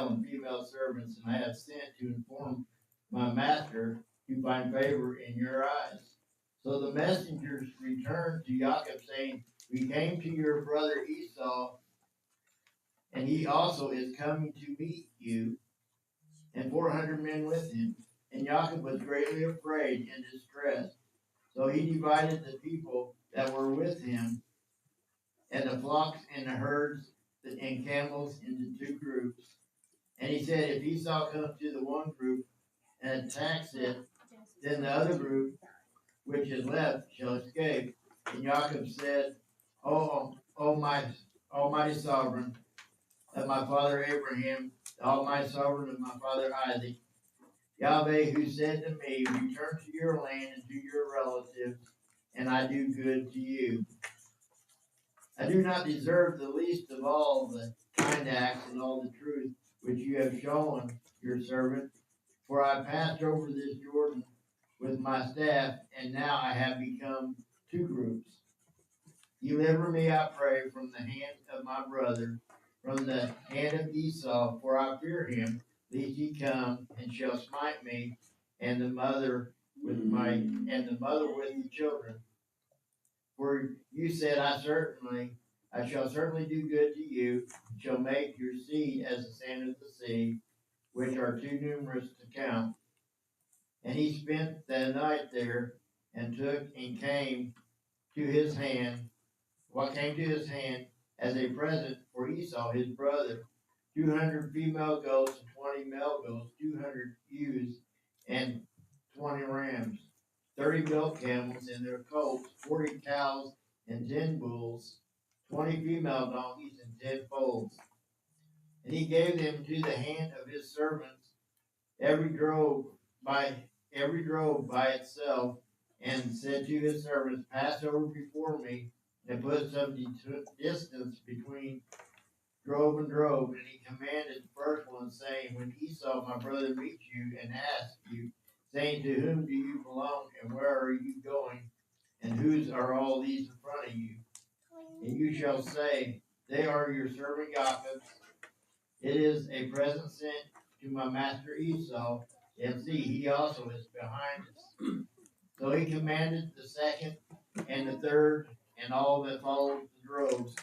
male and female servants, and I have sent to inform my master to find favor in your eyes. So the messengers returned to Jacob, saying, we came to your brother Esau, and he also is coming to meet you, and 400 men with him. And Jacob was greatly afraid and distressed. So he divided the people that were with him, and the flocks and the herds and camels into two groups. And he said, if Esau comes to the one group and attacks it, then the other group, which is left, shall escape. And Jacob said, O my Almighty Sovereign of my father Abraham, the Almighty Sovereign of my father Isaac, Yahweh, who said to me, return to your land and to your relatives, and I do good to you. I do not deserve the least of all the kind acts and all the truth which you have shown your servant, for I passed over this Jordan with my staff, and now I have become two groups. Deliver me, I pray, from the hand of my brother, from the hand of Esau, for I fear him, lest he come and shall smite me, and the mother with the children. For you said, I shall certainly do good to you, and shall make your seed as the sand of the sea, which are too numerous to count. And he spent the night there, and took and came to his hand as a present for Esau his brother, 200 female goats and 20 male goats, 200 ewes and 20 rams, 30 milk camels and their colts, 40 cows and 10 bulls, 20 female donkeys and 10 foals. And he gave them to the hand of his servants, every drove by itself, and said to his servants, pass over before me, and put some distance between drove and drove. And he commanded the first one, saying, when Esau my brother meets you and asks you, saying, to whom do you belong, and where are you going, and whose are all these in front of you? And you shall say, they are your servant Jacob's. It is a present sent to my master Esau, and see, he also is behind us. So he commanded the second and the third and all that followed the droves,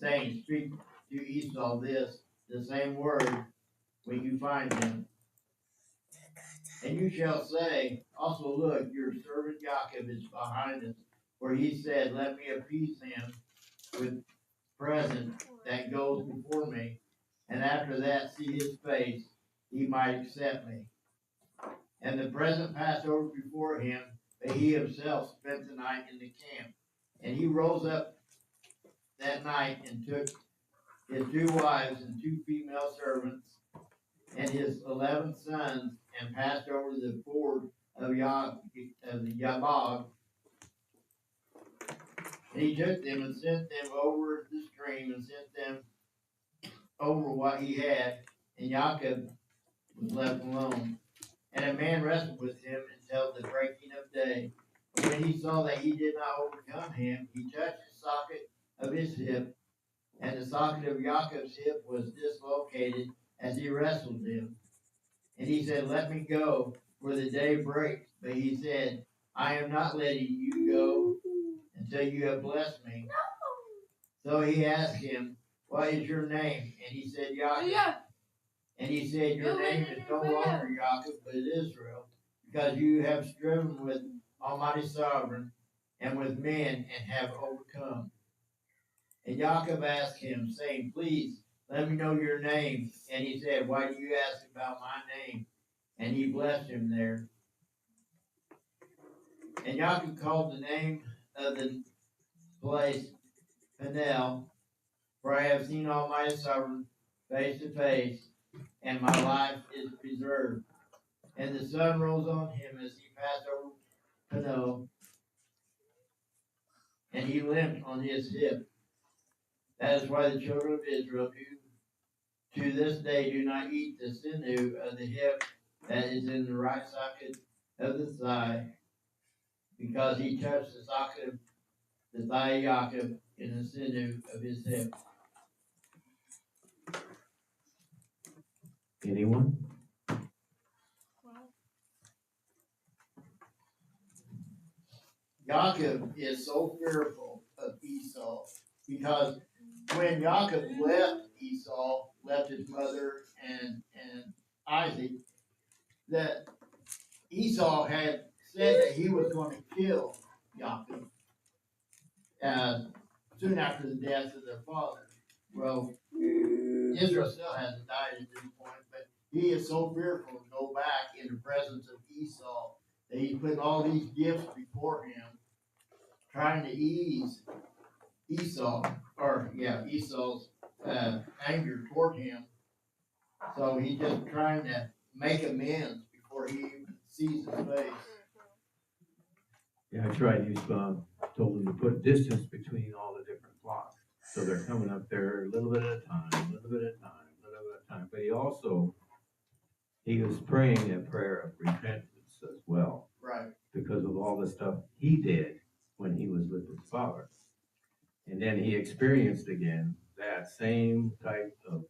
saying, speak to Esau the same word, when you find him. And you shall say, also look, your servant Jacob is behind us, for he said, let me appease him with present that goes before me, and after that see his face, he might accept me. And the present passed over before him, but he himself spent the night in the camp. And he rose up that night and took his 2 wives and 2 female servants and his 11 sons, and passed over the ford of the Yabog. And he took them and sent them over the stream, and sent them over what he had, and Jacob was left alone. And a man wrestled with him until the breaking of day. And when he saw that he did not overcome him, he touched the socket of his hip, and the socket of Jacob's hip was dislocated as he wrestled him. And he said, let me go, for the day breaks. But he said, I am not letting you go until you have blessed me. So he asked him, what is your name? And he said, Jacob. And he said, your name is no longer Jacob, but Israel, because you have striven with Almighty Sovereign and with men, and have overcome. And Jacob asked him, saying, please, let me know your name. And he said, why do you ask about my name? And he blessed him there. And Jacob called the name of the place Peniel, for I have seen Almighty Sovereign face to face, and my life is preserved. And the sun rose on him as he passed over Peniel, and he limped on his hip. That is why the children of Israel to this day do not eat the sinew of the hip that is in the right socket of the thigh, because he touched the socket of the thigh of Jacob in the sinew of his hip. Anyone? Yaakov is so fearful of Esau because when Yaakov left Esau, left his mother and Isaac, that Esau had said that he was going to kill Yaakov soon after the death of their father. Well, Israel still hasn't died at this point, but he is so fearful to go back in the presence of Esau that he's putting all these gifts before him, trying to ease Esau's anger toward him. So he's just trying to make amends before he even sees his face. Yeah, that's right. He's told them to put distance between all the different flocks. So they're coming up there a little bit at a time, a little bit at a time, a little bit at a time. But he was praying a prayer of repentance as well. Right. Because of all the stuff he did when he was with his father. And then he experienced again that same type of,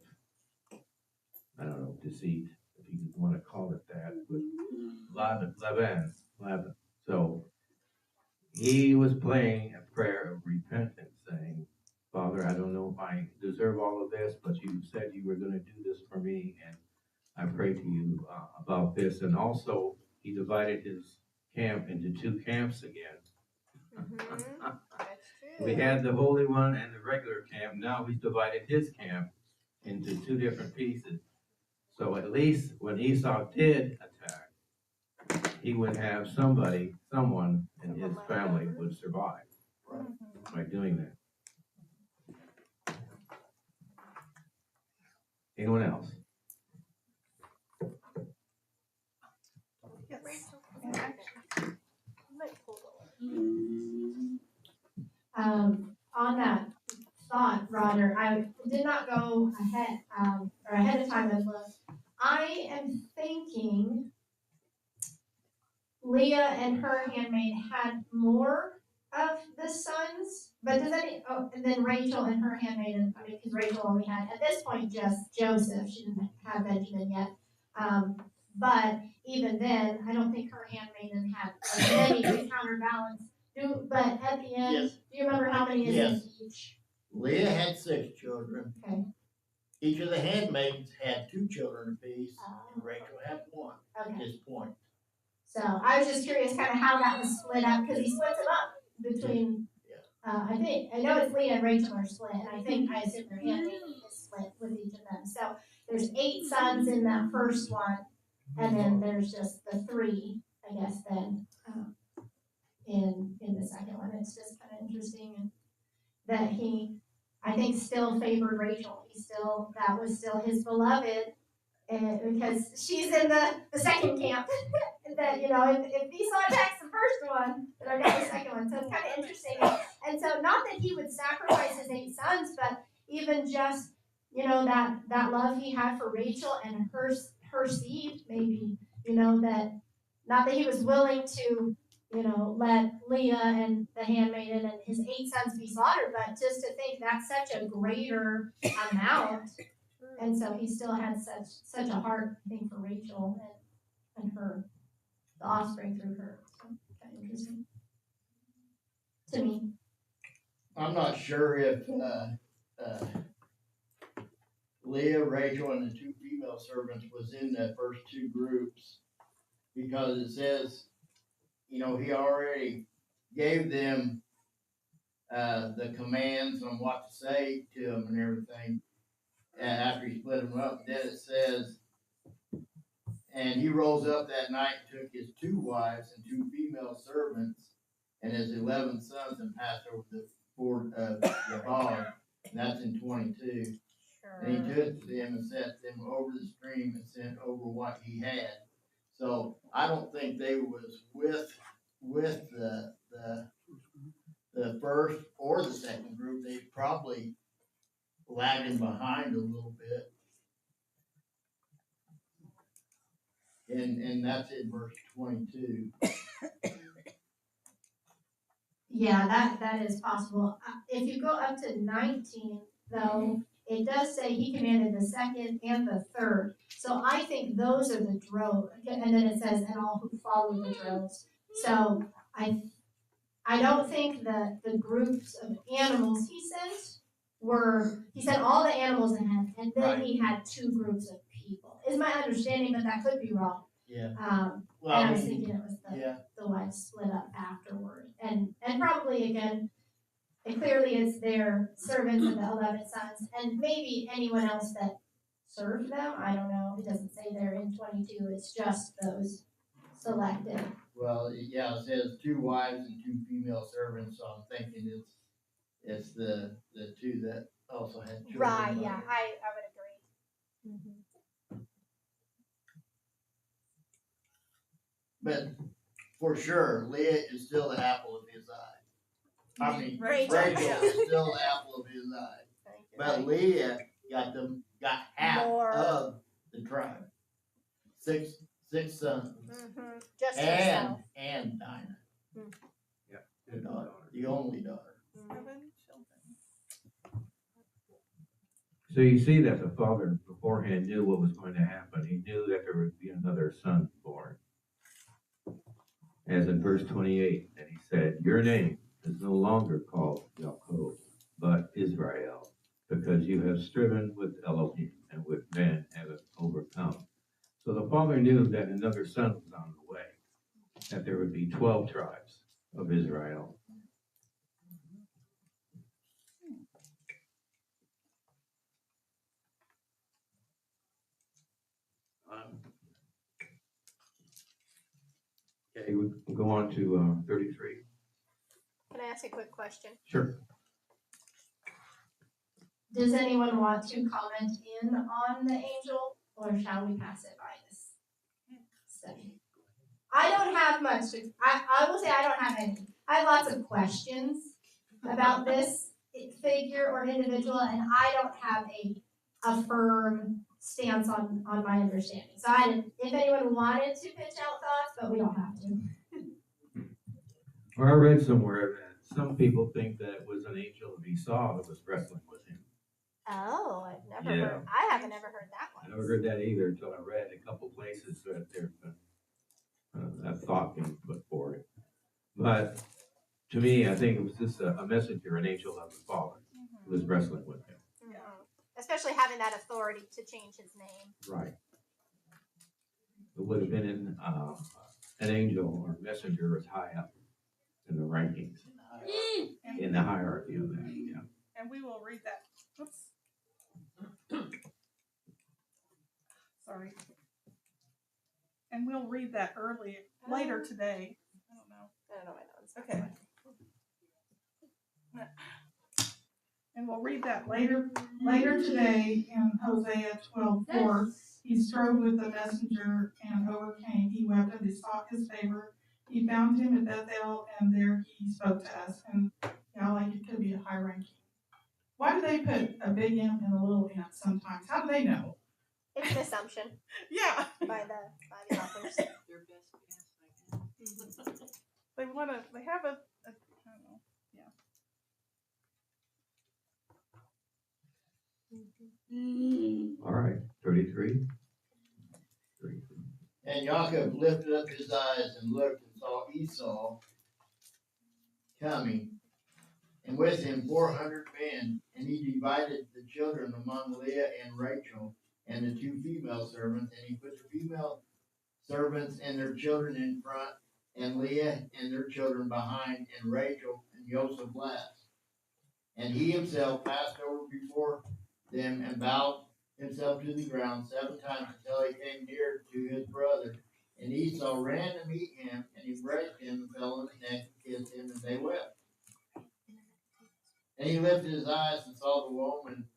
I don't know, deceit, if you want to call it that, with Laban. So he was praying a prayer of repentance, saying, Father, I don't know if I deserve all of this, but you said you were going to do this for me, and I pray to you about this. And also, he divided his camp into two camps again. That's true. We had the Holy One and the regular camp. Now he's divided his camp into two different pieces. So at least when Esau did attack, he would have someone in his family would survive by doing that. Anyone else? On that thought, Roger, I did not go ahead of time and look. I am thinking Leah and her handmaid had more of the sons, but and then Rachel and her handmaid, because Rachel only had, at this point, just Joseph. She didn't have Benjamin yet. But even then, I don't think her handmaiden had as many to counterbalance. But at the end, Yes. do you remember how many is in each? Leah had 6 children. Okay. Each of the handmaids had 2 children apiece, and Rachel had 1 at this point. So I was just curious kind of how that was split up, because he splits them up between, I know it's Leah and Rachel are split, and I assume their handmaiden is split with each of them. So there's 8 sons in that first one, and then there's just the 3, I guess, then in the second one. It's just kind of interesting that he, I think, still favored Rachel. That was still his beloved, and because she's in the second camp. That, if Esau attacks the first one, then I got the second one. So it's kind of interesting. And so not that he would sacrifice his 8 sons, but even just, that love he had for Rachel and her seed, maybe, that not that he was willing to, let Leah and the handmaiden and his 8 sons be slaughtered, but just to think that's such a greater amount. And so he still had such a heart, I think, for Rachel and her, the offspring through her. So kind of interesting to me. I'm not sure if Leah, Rachel, and the 2 female servants was in the first 2 groups, because it says, he already gave them the commands on what to say to them and everything after he split them up. Then it says, and he rose up that night and took his 2 wives and 2 female servants and his 11 sons and passed over the ford of Yabal. And that's in 22. Sure. And he took them and set them over the stream and sent over what he had. So I don't think they was with the first or the second group. They probably lagging behind a little bit. And that's in verse 22. Yeah, that is possible. If you go up to 19, though, it does say he commanded the second and the third. So I think those are the droves. And then it says, and all who follow the droves. So I don't think that the groups of animals he sent all the animals ahead, and then he had two groups of people. Is my understanding, but that could be wrong. Yeah. And I was thinking it was the wives split up afterward. And probably again, and clearly it's their servants and the 11 sons, and maybe anyone else that served them. I don't know. It doesn't say there in 22. It's just those selected. Well, yeah, it says 2 wives and 2 female servants, so I'm thinking it's the two that also had children. Right, yeah, I would agree. Mm-hmm. But for sure, Leah is still the apple of his eye. I mean, Rachel. Rachel is still the apple of his eye. But Leah got half of the tribe. Six sons. Mm-hmm. Just herself. And Dinah. Mm. Yeah. The daughter, the only daughter. 7 children. So you see that the father beforehand knew what was going to happen. He knew that there would be another son born. As in verse 28, and he said, your name is no longer called Yaakov, but Israel, because you have striven with Elohim and with men have overcome. So the father knew that another son was on the way, that there would be 12 tribes of Israel. Okay, we'll go on to 33. Can I ask a quick question? Sure. Does anyone want to comment in on the angel, or shall we pass it by this study? I don't have much. I will say I don't have any. I have lots of questions about this figure or individual, and I don't have a firm stance on my understanding. So if anyone wanted to pitch out thoughts, but we don't have to. Well, I read somewhere that some people think that it was an angel of Esau that was wrestling with him. Oh, I've never heard. I haven't ever heard that one. I never heard that either until I read a couple places that there's that thought being put forward. But to me, I think it was just a messenger, an angel of the Father, who was wrestling with him. Mm-hmm. Especially having that authority to change his name. Right. It would have been an angel or messenger as high up in the rankings, in the hierarchy of that. Yeah. And we will read that. Oops. Sorry. And we'll read that later today. I don't know my notes. Okay. And we'll read that later today in Hosea 12:4. He strove with the messenger and overcame. He wept and besought his favor. He found him at Bethel, and there he spoke to us. And like it could be a high ranking. Why do they put a big M and a little m sometimes? How do they know? It's an assumption. Yeah. By the authors. Their best guess, I guess. They have a I don't know. Yeah. All right, 33. And Jacob lifted up his eyes and looked and saw Esau coming, and with him 400 men, and he divided the children among Leah and Rachel and the 2 female servants, and he put the female servants and their children in front, and Leah and their children behind, and Rachel and Joseph last. And he himself passed over before them and bowed himself to the ground 7 times until he came near to his brother. And Esau ran to meet him, and he embraced him and fell on his neck and kissed him, and they wept. And he lifted his eyes and saw the woman,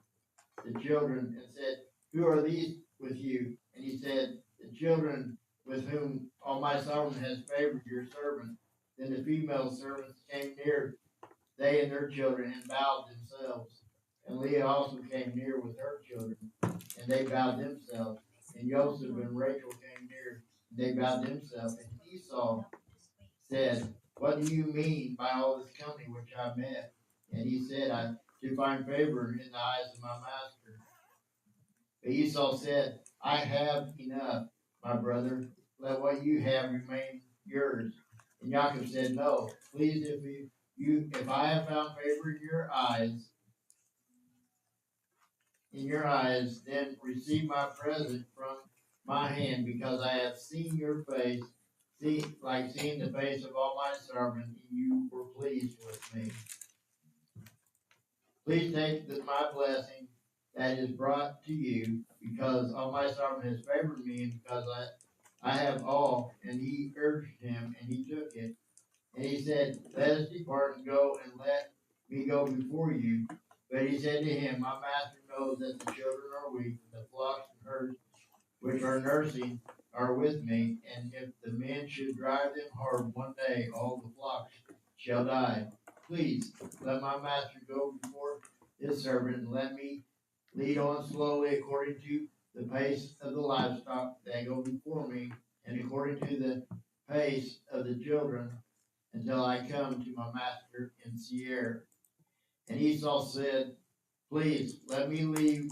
the children, and said, who are these with you? And he said, the children with whom all my sovereign has favored your servant. Then the female servants came near, they and their children, and bowed themselves. And Leah also came near with her children, and they bowed themselves. And Joseph and Rachel came near, and they bowed themselves. And Esau said, what do you mean by all this company which I met? And he said, to find favor in the eyes of my master. But Esau said, I have enough, my brother. Let what you have remain yours. And Jacob said, no, please, if I have found favor in your eyes, then receive my present from my hand, because I have seen your face, like seeing the face of all my servants, and you were pleased with me. Please take my blessing that is brought to you, because all my servant has favored me, and because I have all. And he urged him, and he took it. And he said, let us depart and go, and let me go before you. But he said to him, my master knows that the children are weak, and the flocks and herds which are nursing are with me. And if the men should drive them hard one day, all the flocks shall die. Please let my master go before his servant, and let me lead on slowly according to the pace of the livestock that go before me, and according to the pace of the children, until I come to my master in Seir. And Esau said, please let me leave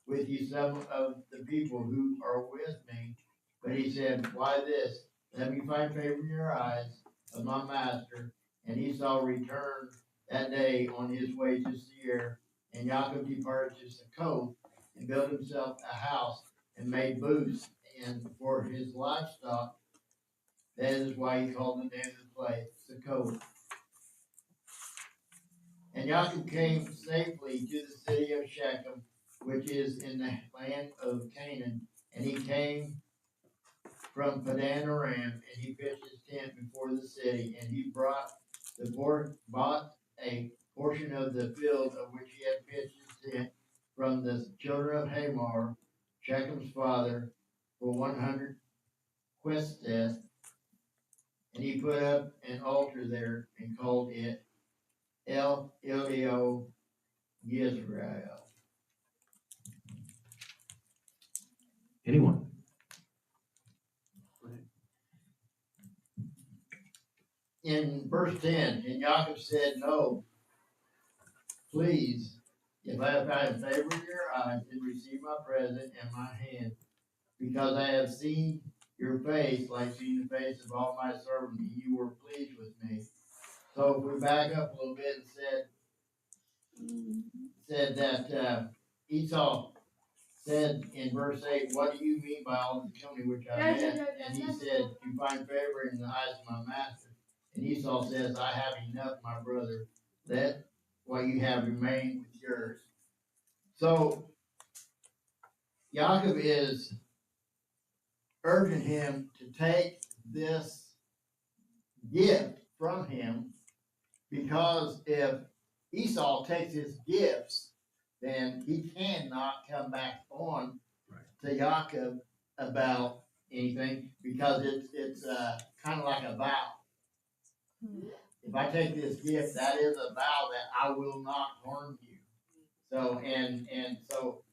with you some of the people who are with me. But he said, why this? Let me find favor in your eyes of my master. And Esau returned that day on his way to Seir. And Jacob departed to Succoth, and built himself a house, and made booths and for his livestock. That is why he called the name of the place Succoth. And Jacob came safely to the city of Shechem, which is in the land of Canaan. And he came from Padan Aram, and he pitched his tent before the city. And he bought a portion of the field of which he had pitched his tent from the children of Hamor, Shechem's father, for 100 questions. And he put up an altar there, and called it El Elio Yisrael. Anyone? In verse 10, and Jacob said, no, please, if I have found favor in your eyes, then receive my present and my hand, because I have seen your face like seeing the face of all my servants, and you were pleased with me. So if we back up a little bit and said that Esau said in verse 8, what do you mean by all the company which I had? And he said, to find favor in the eyes of my master. And Esau says, I have enough, my brother. Let what you have remain with yours. So Jacob is urging him to take this gift from him, because if Esau takes his gifts, then he cannot come back on to Jacob about anything, because it's kind of like a vow. If I take this gift, that is a vow that I will not harm you. So so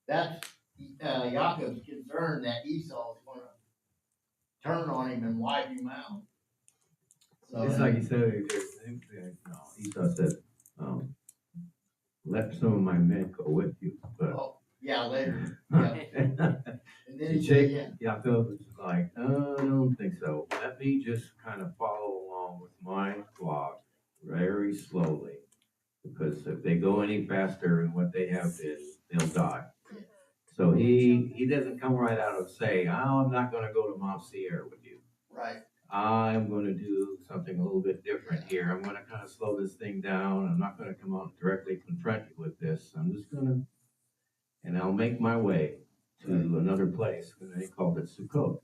that's Jacob's concern, that Esau is going to turn on him and wipe him out. So It's like he said, Esau said, let some of my men go with you. But yeah, later. Yeah. And then he said, Jacob was like, I don't think so. Let me just kind of follow along with my flock very slowly, because if they go any faster in what they have been, they'll die. So he doesn't come right out and say, oh, I'm not going to go to Mount Seir with you. right. I'm going to do something a little bit different here. I'm going to kind of slow this thing down. I'm not going to come out and directly confront you with this. I'm just going to, and I'll make my way to another place. And they called it Succoth.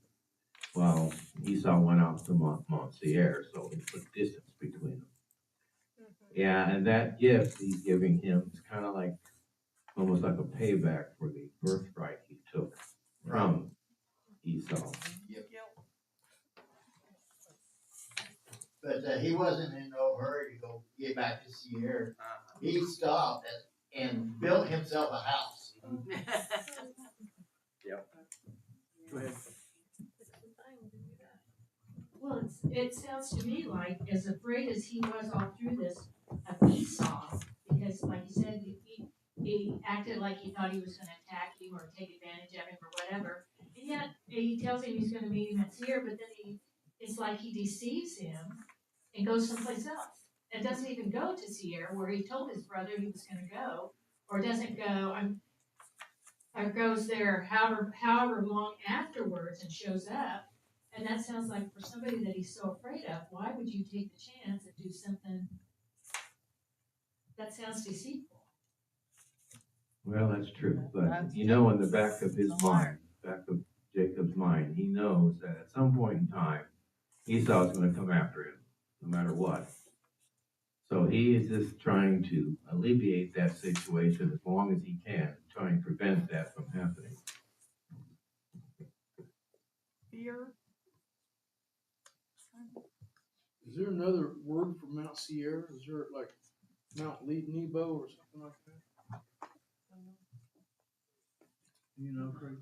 Well, Esau went out to Mount Seir, so he put distance between them. Yeah, and that gift he's giving him is kind of like, almost like a payback for the birthright he took from Esau. But he wasn't in no hurry to go get back to Seir. He stopped and built himself a house. Yep. Go ahead. Well, it sounds to me like, as afraid as he was all through this of Esau, because like you said, he acted like he thought he was going to attack him or take advantage whatever. And yet he tells him he's gonna meet him at Seir, but then it's like he deceives him and goes someplace else. And doesn't even go to Seir where he told his brother he was gonna go, or doesn't go, or goes there however long afterwards and shows up. And that sounds like for somebody that he's so afraid of, why would you take the chance and do something that sounds deceitful? Well, that's true, but you know, in the back of his mind, back of Jacob's mind, he knows that at some point in time, Esau's gonna come after him, no matter what. So he is just trying to alleviate that situation as long as he can, trying to prevent that from happening. Fear. Is there another word for Mount Seir? Is there like Mount Nebo or something like that? You know, Craig?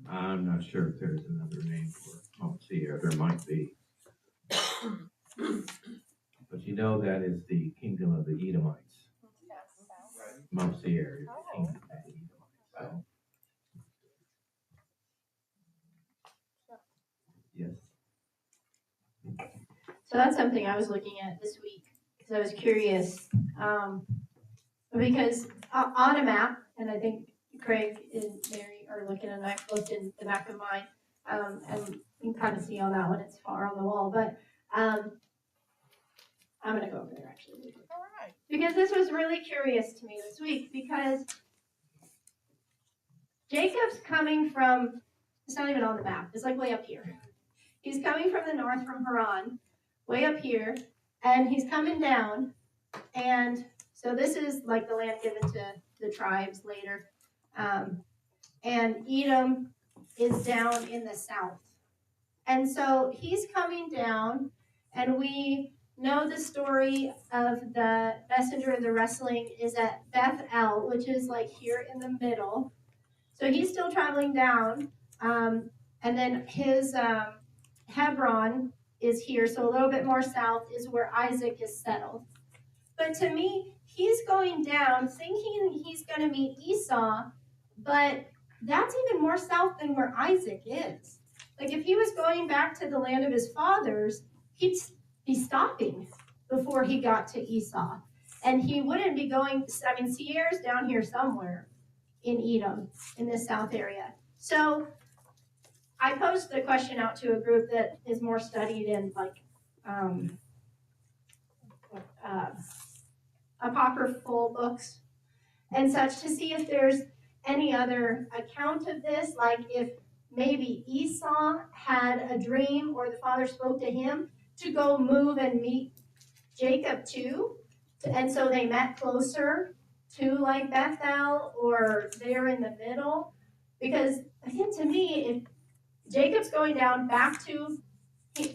I'm not sure if there's another name for Mount Seir, there might be. But you know that is the kingdom of the Edomites. Mount Seir is the kingdom of the Edomites. So. Yes. So that's something I was looking at this week because I was curious. Because on a map, and I think Craig and Mary are looking, and I've looked in the back of mine, and you can kind of see on that one, it's far on the wall, but I'm going to go over there actually. All right. Because this was really curious to me this week, because Jacob's coming from, it's not even on the map, it's like way up here. He's coming from the north from Haran, way up here, and he's coming down, and so this is like the land given to the tribes later. And Edom is down in the south. And so he's coming down, and we know the story of the messenger and the wrestling is at Beth El, which is like here in the middle. So he's still traveling down. And then his Hebron is here, so a little bit more south is where Isaac is settled. But to me, he's going down thinking he's going to meet Esau, but that's even more south than where Isaac is. Like if he was going back to the land of his fathers, he'd be stopping before he got to Esau. And he wouldn't be going, I mean, Seir's down here somewhere in Edom, in this south area. So I posed the question out to a group that is more studied in like apocryphal books and such to see if there's any other account of this, like if maybe Esau had a dream or the father spoke to him to go move and meet Jacob too, and so they met closer to like Bethel or there in the middle, because again, to me, if Jacob's going down back to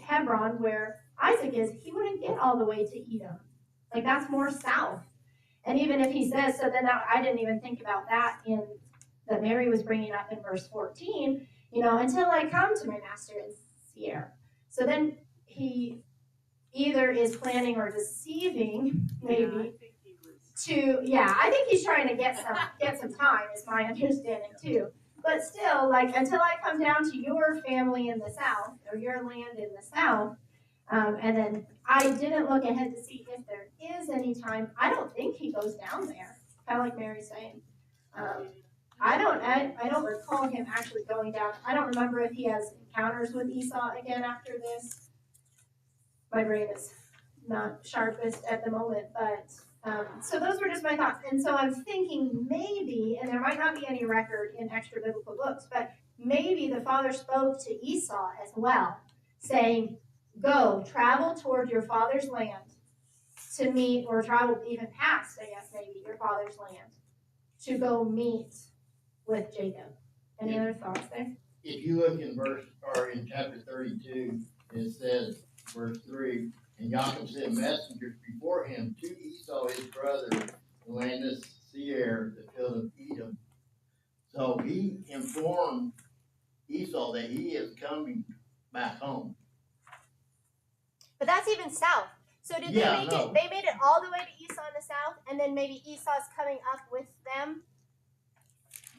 Hebron where Isaac is, he wouldn't get all the way to Edom. Like that's more south. And even if he says, so then I didn't even think about that in that Mary was bringing up in verse 14, until I come to my master in Seir. So then he either is planning or deceiving, maybe, I think he's trying to get some time, is my understanding too. But still, like, until I come down to your family in the south, or your land in the south, and then I didn't look ahead to see if there is any time. I don't think he goes down there, kind of like Mary's saying. I don't recall him actually going down. I don't remember if he has encounters with Esau again after this. My brain is not sharpest at the moment, but so those were just my thoughts. And so I'm thinking maybe, and there might not be any record in extra biblical books, but maybe the father spoke to Esau as well, saying, go, travel toward your father's land to meet, or travel even past, I guess, maybe your father's land to go meet with Jacob. Any other thoughts there? If you look in chapter 32, it says, verse 3, and Jacob sent messengers before him to Esau his brother, the land of Seir, the field of Edom. So he informed Esau that he is coming back home. But that's even south. So did they make it? They made it all the way to Esau in the south, and then maybe Esau's coming up with them.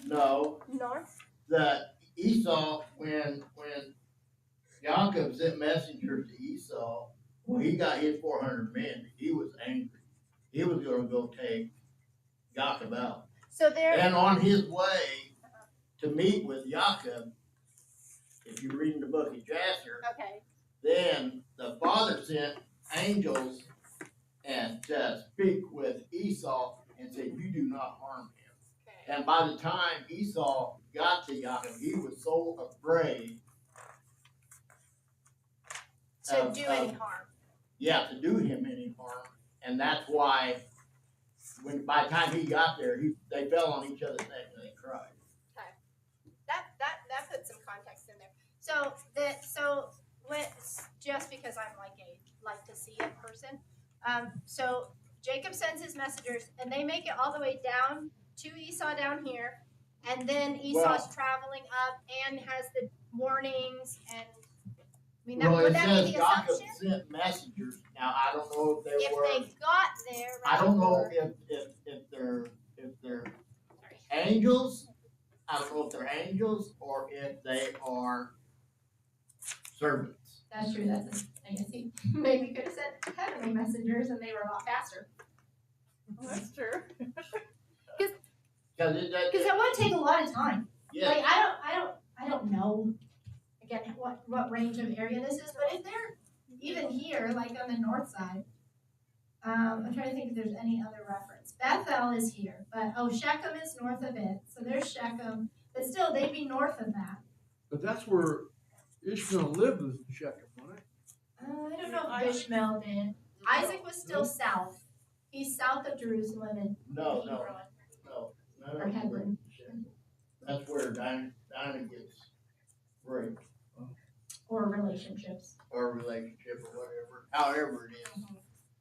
No, North? the Esau, when Jacob sent messengers to Esau, when he got his 400 men, he was angry. He was gonna go take Jacob out. So there, And on his way to meet with Jacob, if you read in the book of Jasher, okay, then the father sent angels and to speak with Esau and said, "You do not harm him." okay. And by the time Esau got to Jacob, he was so afraid. To do any harm. Yeah, to do him any harm, and that's why by the time he got there, they fell on each other's neck and they cried. That puts some context in there. So when, just because I'm like to see it person. So Jacob sends his messengers and they make it all the way down to Esau down here, and then Esau's traveling up and has the warnings and. I mean, would that be the Jacob assumption? sent messengers. Now I don't know if they If were. they got there, right? I don't know if they're angels. I don't know if they're angels or if they are servants. That's true, I guess he maybe could have sent heavenly messengers and they were a lot faster. That's true. Because Because that would take a lot of time. yeah. Like I don't know again what range of area this is, but if they're even here, like on the north side, I'm trying to think if there's any other reference. Bethel is here, but Shechem is north of it, so there's Shechem, but still they'd be north of that. But that's where Ishmael lived, was in Shechem, wasn't it? I don't know if Ishmael did. Isaac was still south. He's south of Jerusalem and No. or Hebron. That's where Dinah gets raped Or relationships. or relationship or whatever, however it is.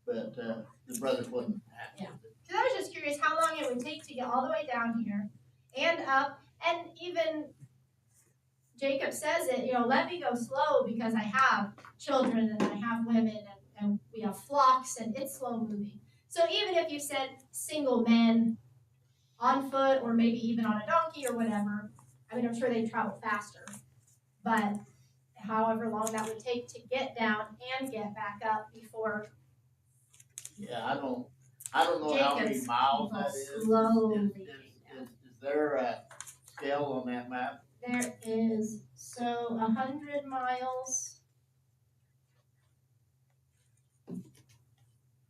But the brother wasn't happy with it. Because I was just curious how long it would take to get all the way down here and up, and even Jacob says it, let me go slow because I have children and I have women and we have flocks and it's slow moving. So even if you sent single men on foot or maybe even on a donkey or whatever, I mean, I'm sure they'd travel faster. But however long that would take to get down and get back up before. Yeah, I don't know how many Jacob's miles that is. slowly Is there a scale on that map? There is, 100 miles.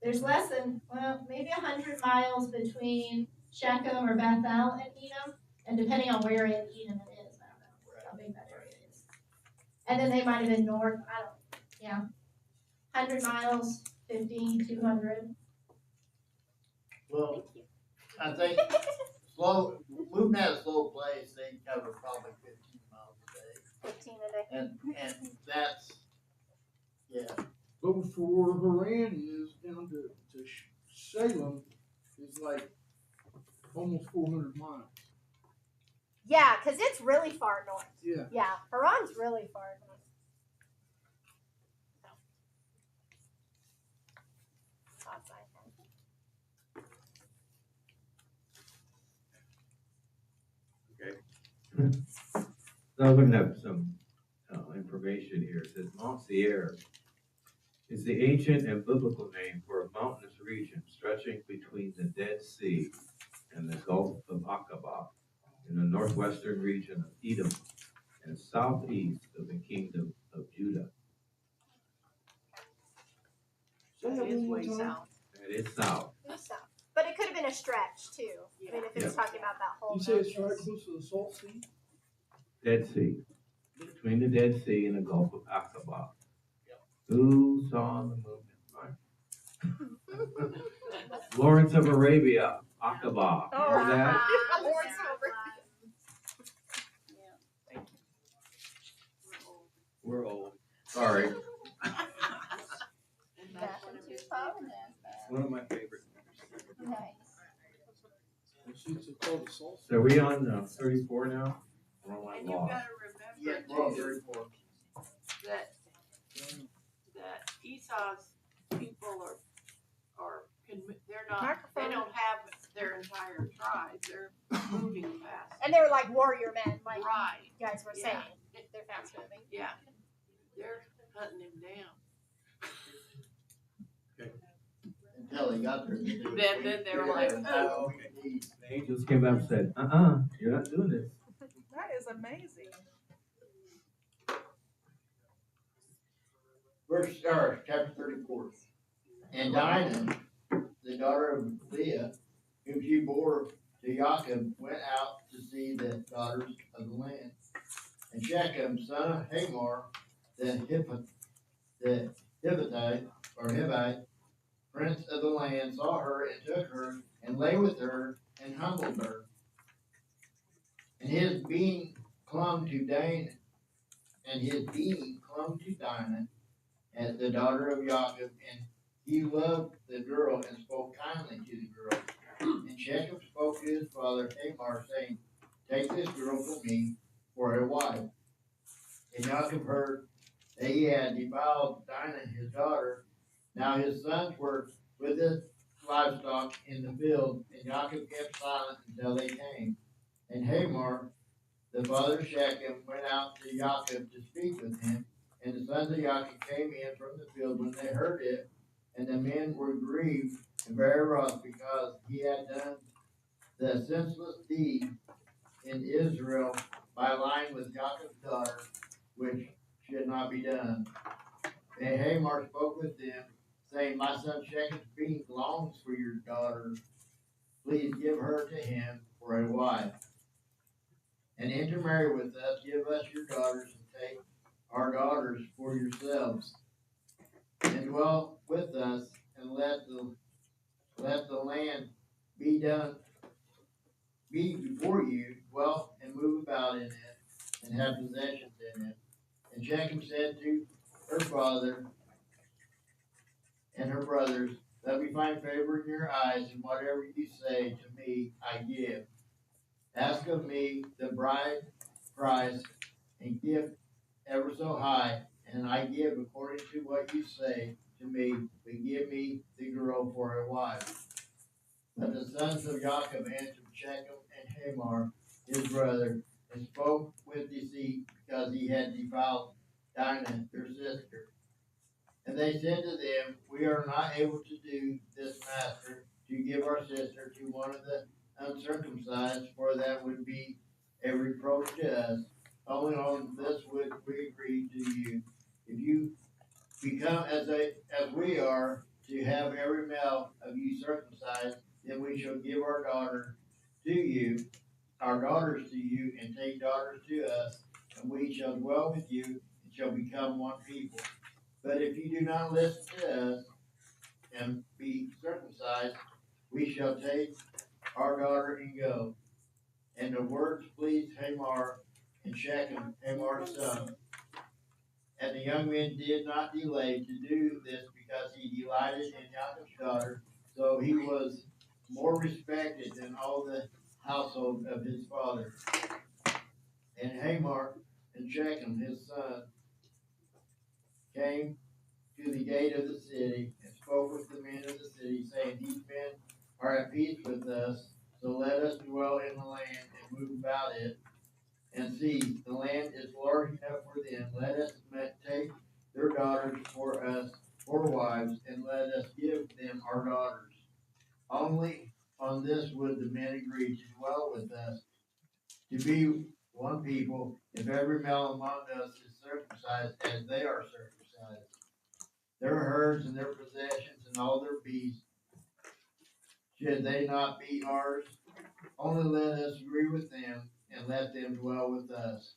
There's less than, maybe 100 miles between Shechem or Bethel and Edom, and depending on where in Edom it is, I don't know how big that area is. And then they might have been north, 100 miles, 50, 200. Well, I think moving at a slow pace, they cover probably 15 miles a day. 15 a day. And that's, yeah. But before Haran is down to Salem is like almost 400 miles. Yeah, because it's really far north. Yeah. Yeah, Haran's really far north. So I'm looking at some information here. It says Mount Seir is the ancient and biblical name for a mountainous region stretching between the Dead Sea and the Gulf of Aqaba in the northwestern region of Edom and southeast of the kingdom of Judah. That is way south. That is south. It's south. But it could have been a stretch too. I mean, if it's talking about that whole. You say it's right close to the Salt Sea? Dead Sea. Between the Dead Sea and the Gulf of Aqaba. Who saw the movement? Lawrence of Arabia, Aqaba. Remember that? We're old. Sorry. One of my favorite movies. It's called the Salt Sea. So are we on 34 now? We're on my And you've law. gotta Yeah, remember well, too, 34. that Esau's people are can, they're not, Microphone. they don't have their entire tribe, they're moving fast. And they're like warrior men, like Right, you guys were Yeah. saying. They're fast moving. yeah, they're hunting him down. Until he got there. Then they were like, oh. The angels came up and said, you're not doing this. That is amazing. Chapter 34. And Dinah, the daughter of Leah, whom she bore to Jacob, went out to see the daughters of the land. And Shechem, son of Hamor, the Hivite, prince of the land, saw her and took her and lay with her and humbled her. And his being clung to Dinah, as the daughter of Jacob, and he loved the girl and spoke kindly to the girl. And Shechem spoke to his father Hamor, saying, take this girl from me for a wife. And Jacob heard that he had defiled Dinah his daughter. Now his sons were with his livestock in the field, and Jacob kept silent until they came. And Hamor, the father of Shechem, went out to Jacob to speak with him. And the sons of Jacob came in from the field when they heard it, and the men were grieved and very wroth, because he had done the senseless deed in Israel by lying with Jacob's daughter, which should not be done. And Hamor spoke with them, saying, my son Shechem's being longs for your daughter. Please give her to him for a wife. And intermarry with us, give us your daughters, and take our daughters for yourselves. And dwell with us, and let the land be before you, dwell and move about in it, and have possessions in it. And Shechem said to her father and her brothers, let me find favor in your eyes, and whatever you say to me, I give. Ask of me the bride price, and give ever so high, and I give according to what you say to me, but give me the girl for a wife. But the sons of Jacob answered Shechem and Hamor, his brother, and spoke with deceit, because he had defiled Dinah, their sister. And they said to them, we are not able to do this, master, to give our sister to one of the uncircumcised, for that would be a reproach to us. Only on this would we agree to you. If you become as we are, to have every male of you circumcised, then we shall give our daughters to you, and take daughters to us, and we shall dwell with you, and shall become one people. But if you do not listen to us and be circumcised, we shall take our daughter and go. And the words pleased Hamor and Shechem, Hamor's son. And the young men did not delay to do this, because he delighted in Jacob's daughter, so he was more respected than all the household of his father. And Hamor and Shechem, his son, came to the gate of the city, and spoke with the men of the city, saying, these men are at peace with us, so let us dwell in the land and move about it. And see, the land is large enough for them. Let us take their daughters for us for wives, and let us give them our daughters. Only on this would the men agree to dwell with us, to be one people, if every male among us is circumcised as they are circumcised. Their herds and their possessions and all their beasts, should they not be ours? Only let us agree with them, and let them dwell with us.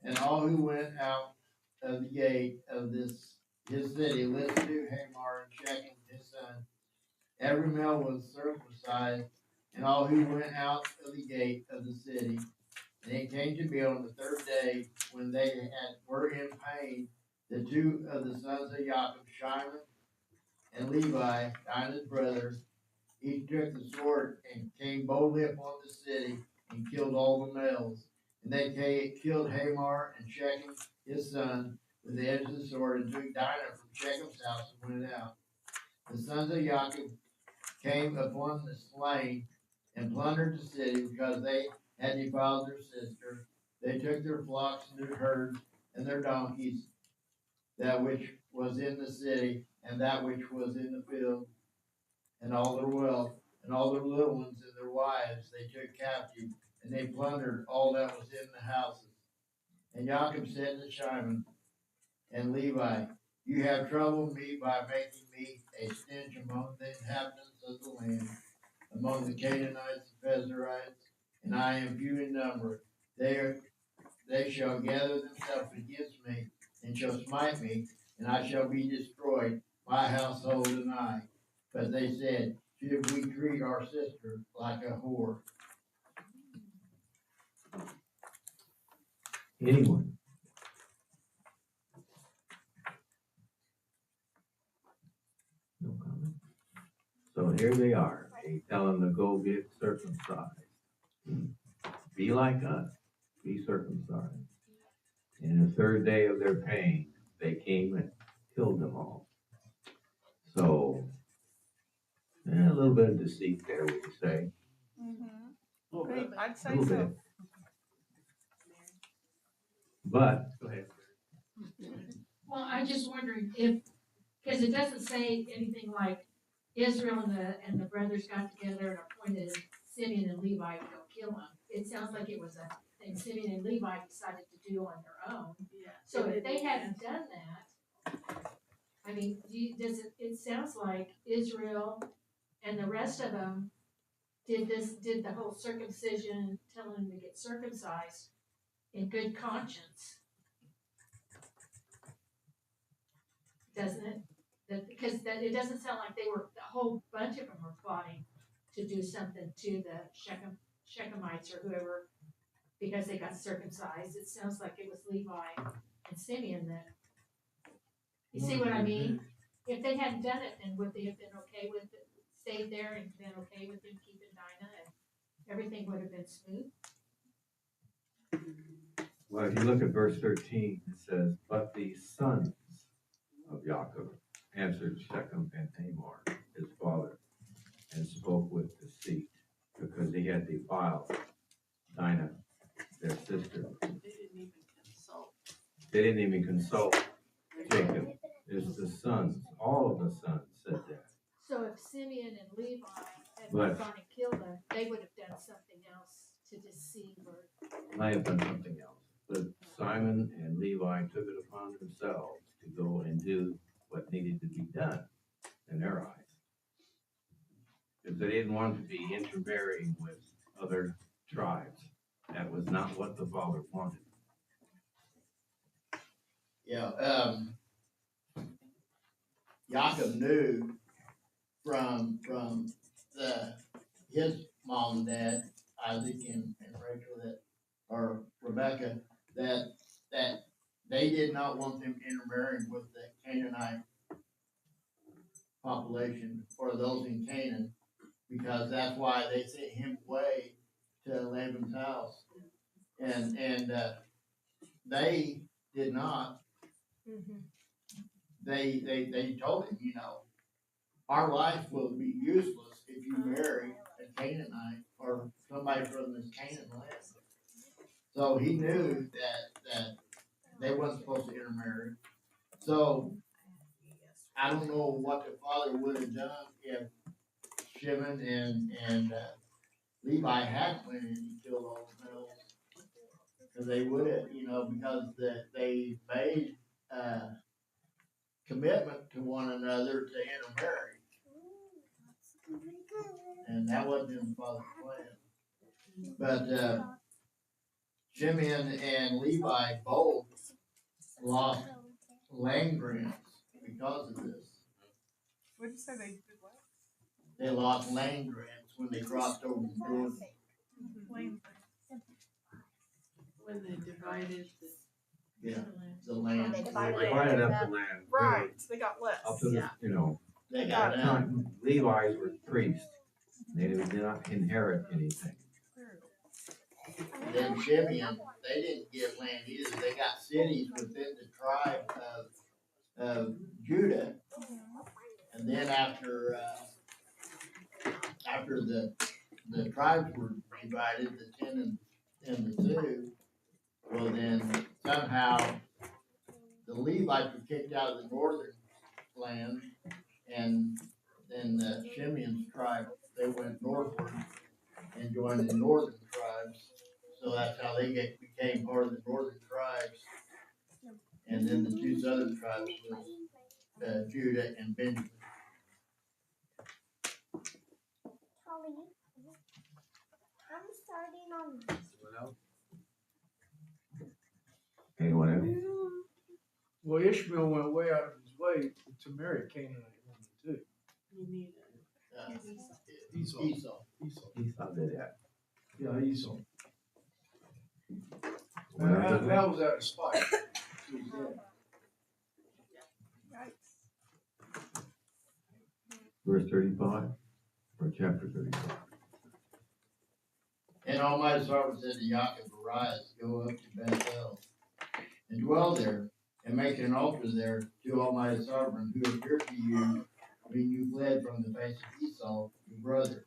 And all who went out of the gate of his city listened to Hamor and Shechem his son. Every male was circumcised, and all who went out of the gate of the city. And it came to be on the third day, when they were in pain, the two of the sons of Jacob, Shimon and Levi, Dinah's brother, each took the sword and came boldly upon the city, and killed all the males. And they killed Hamor and Shechem his son with the edge of the sword, and took Dinah from Shechem's house and went out. The sons of Jacob came upon the slain and plundered the city because they had defiled their sister. They took their flocks and their herds and their donkeys, that which was in the city and that which was in the field, and all their wealth, and all their little ones and their wives they took captive, and they plundered all that was in the houses. And Jacob said to Shimon and Levi, you have troubled me by making me a stench among the inhabitants of the land, among the Canaanites and Perizzites, and I am few in number. They shall gather themselves against me, and shall smite me, and I shall be destroyed, my household and I. But they said, should we treat our sister like a whore? Anyone? No comment. So here they are. They tell them to go get circumcised. Be like us. Be circumcised. And the third day of their pain, they came and killed them all. So, a little bit of deceit there, would you say? I'd A say little so. bit. But, go ahead. Well, I'm just wondering if, because it doesn't say anything like Israel and the brothers got together and appointed Simeon and Levi to go kill him. It sounds like it was a thing Simeon and Levi decided to do on their own. Yeah. So if they hadn't done that, I mean, it sounds like Israel and the rest of them did the whole circumcision, telling them to get circumcised in good conscience. Doesn't it? Because it doesn't sound like a whole bunch of them were plotting to do something to the Shechemites or whoever because they got circumcised. It sounds like it was Levi and Simeon that. You see what I mean? If they hadn't done it, then would they have been okay with it, stayed there and been okay with them keeping Dinah, and everything would have been smooth? Well, if you look at verse 13, it says, but the sons of Jacob answered Shechem and Hamor, his father, and spoke with deceit, because he had defiled Dinah, their sister. They didn't even consult. They didn't even consult Jacob. It's the sons, all of the sons said that. So if Simeon and Levi had But- gone and killed them, they would have done something else to deceive or. Might have done something else. But Simon and Levi took it upon themselves to go and do what needed to be done in their eyes. Because they didn't want to be intermarrying with other tribes. That was not what the father wanted. Yeah, Jacob knew from his mom and dad, Isaac and Rachel, or Rebecca, that they did not want them intermarrying with the Canaanite population or those in Canaan, because that's why they sent him away to Laban's house. And they did not. They told him, our life will be useless if you marry a Canaanite or somebody from this Canaan land. So he knew that they wasn't supposed to intermarry. So I don't know what the father would have done if Shimon and Levi hadn't went in and killed all the males. Because they would have, because they made commitment to one another to intermarry. And that wasn't in the father's plan. But Shimon and Levi both lost land grants because of this. What did you say they did what? They lost land grants when they crossed over the Jordan. Lane. When they divided Yeah, the land. They They divided divided up it. the land. Right, so they got less. Up to the, They got that. time, Levi's were priests. They did not inherit anything. Then Shimeon, they didn't get land either. They got cities within the tribe of Judah. And then after after the tribes were divided, the 10 and the 2, well then somehow the Levites were kicked out of the northern land, and then the Shimeon's tribe, they went northward and joined the northern tribes. So that's how they became part of the northern tribes. And then the 2 southern tribes was Judah and Benjamin. Anyone else? Well, Ishmael went way out of his way to marry a Canaanite woman too. Esau. Esau did that. Yeah, Esau. Well, That was out of spite. verse 35, or chapter 35. And Almighty Sovereign said to Yaakov, arise, go up to Bethel, and dwell there, and make an altar there to Almighty Sovereign, who appeared to you when you fled from the face of Esau, your brother.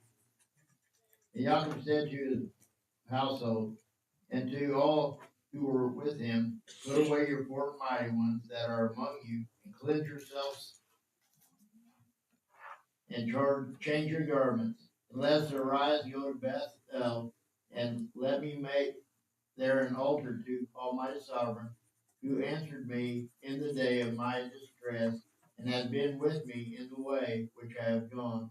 And Yaakov said to his household, and to all who were with him, put away your 4 mighty ones that are among you, and cleanse yourselves, and change your garments. And let us arise, go to Bethel, and let me make there an altar to Almighty Sovereign, who answered me in the day of my distress, and has been with me in the way which I have gone.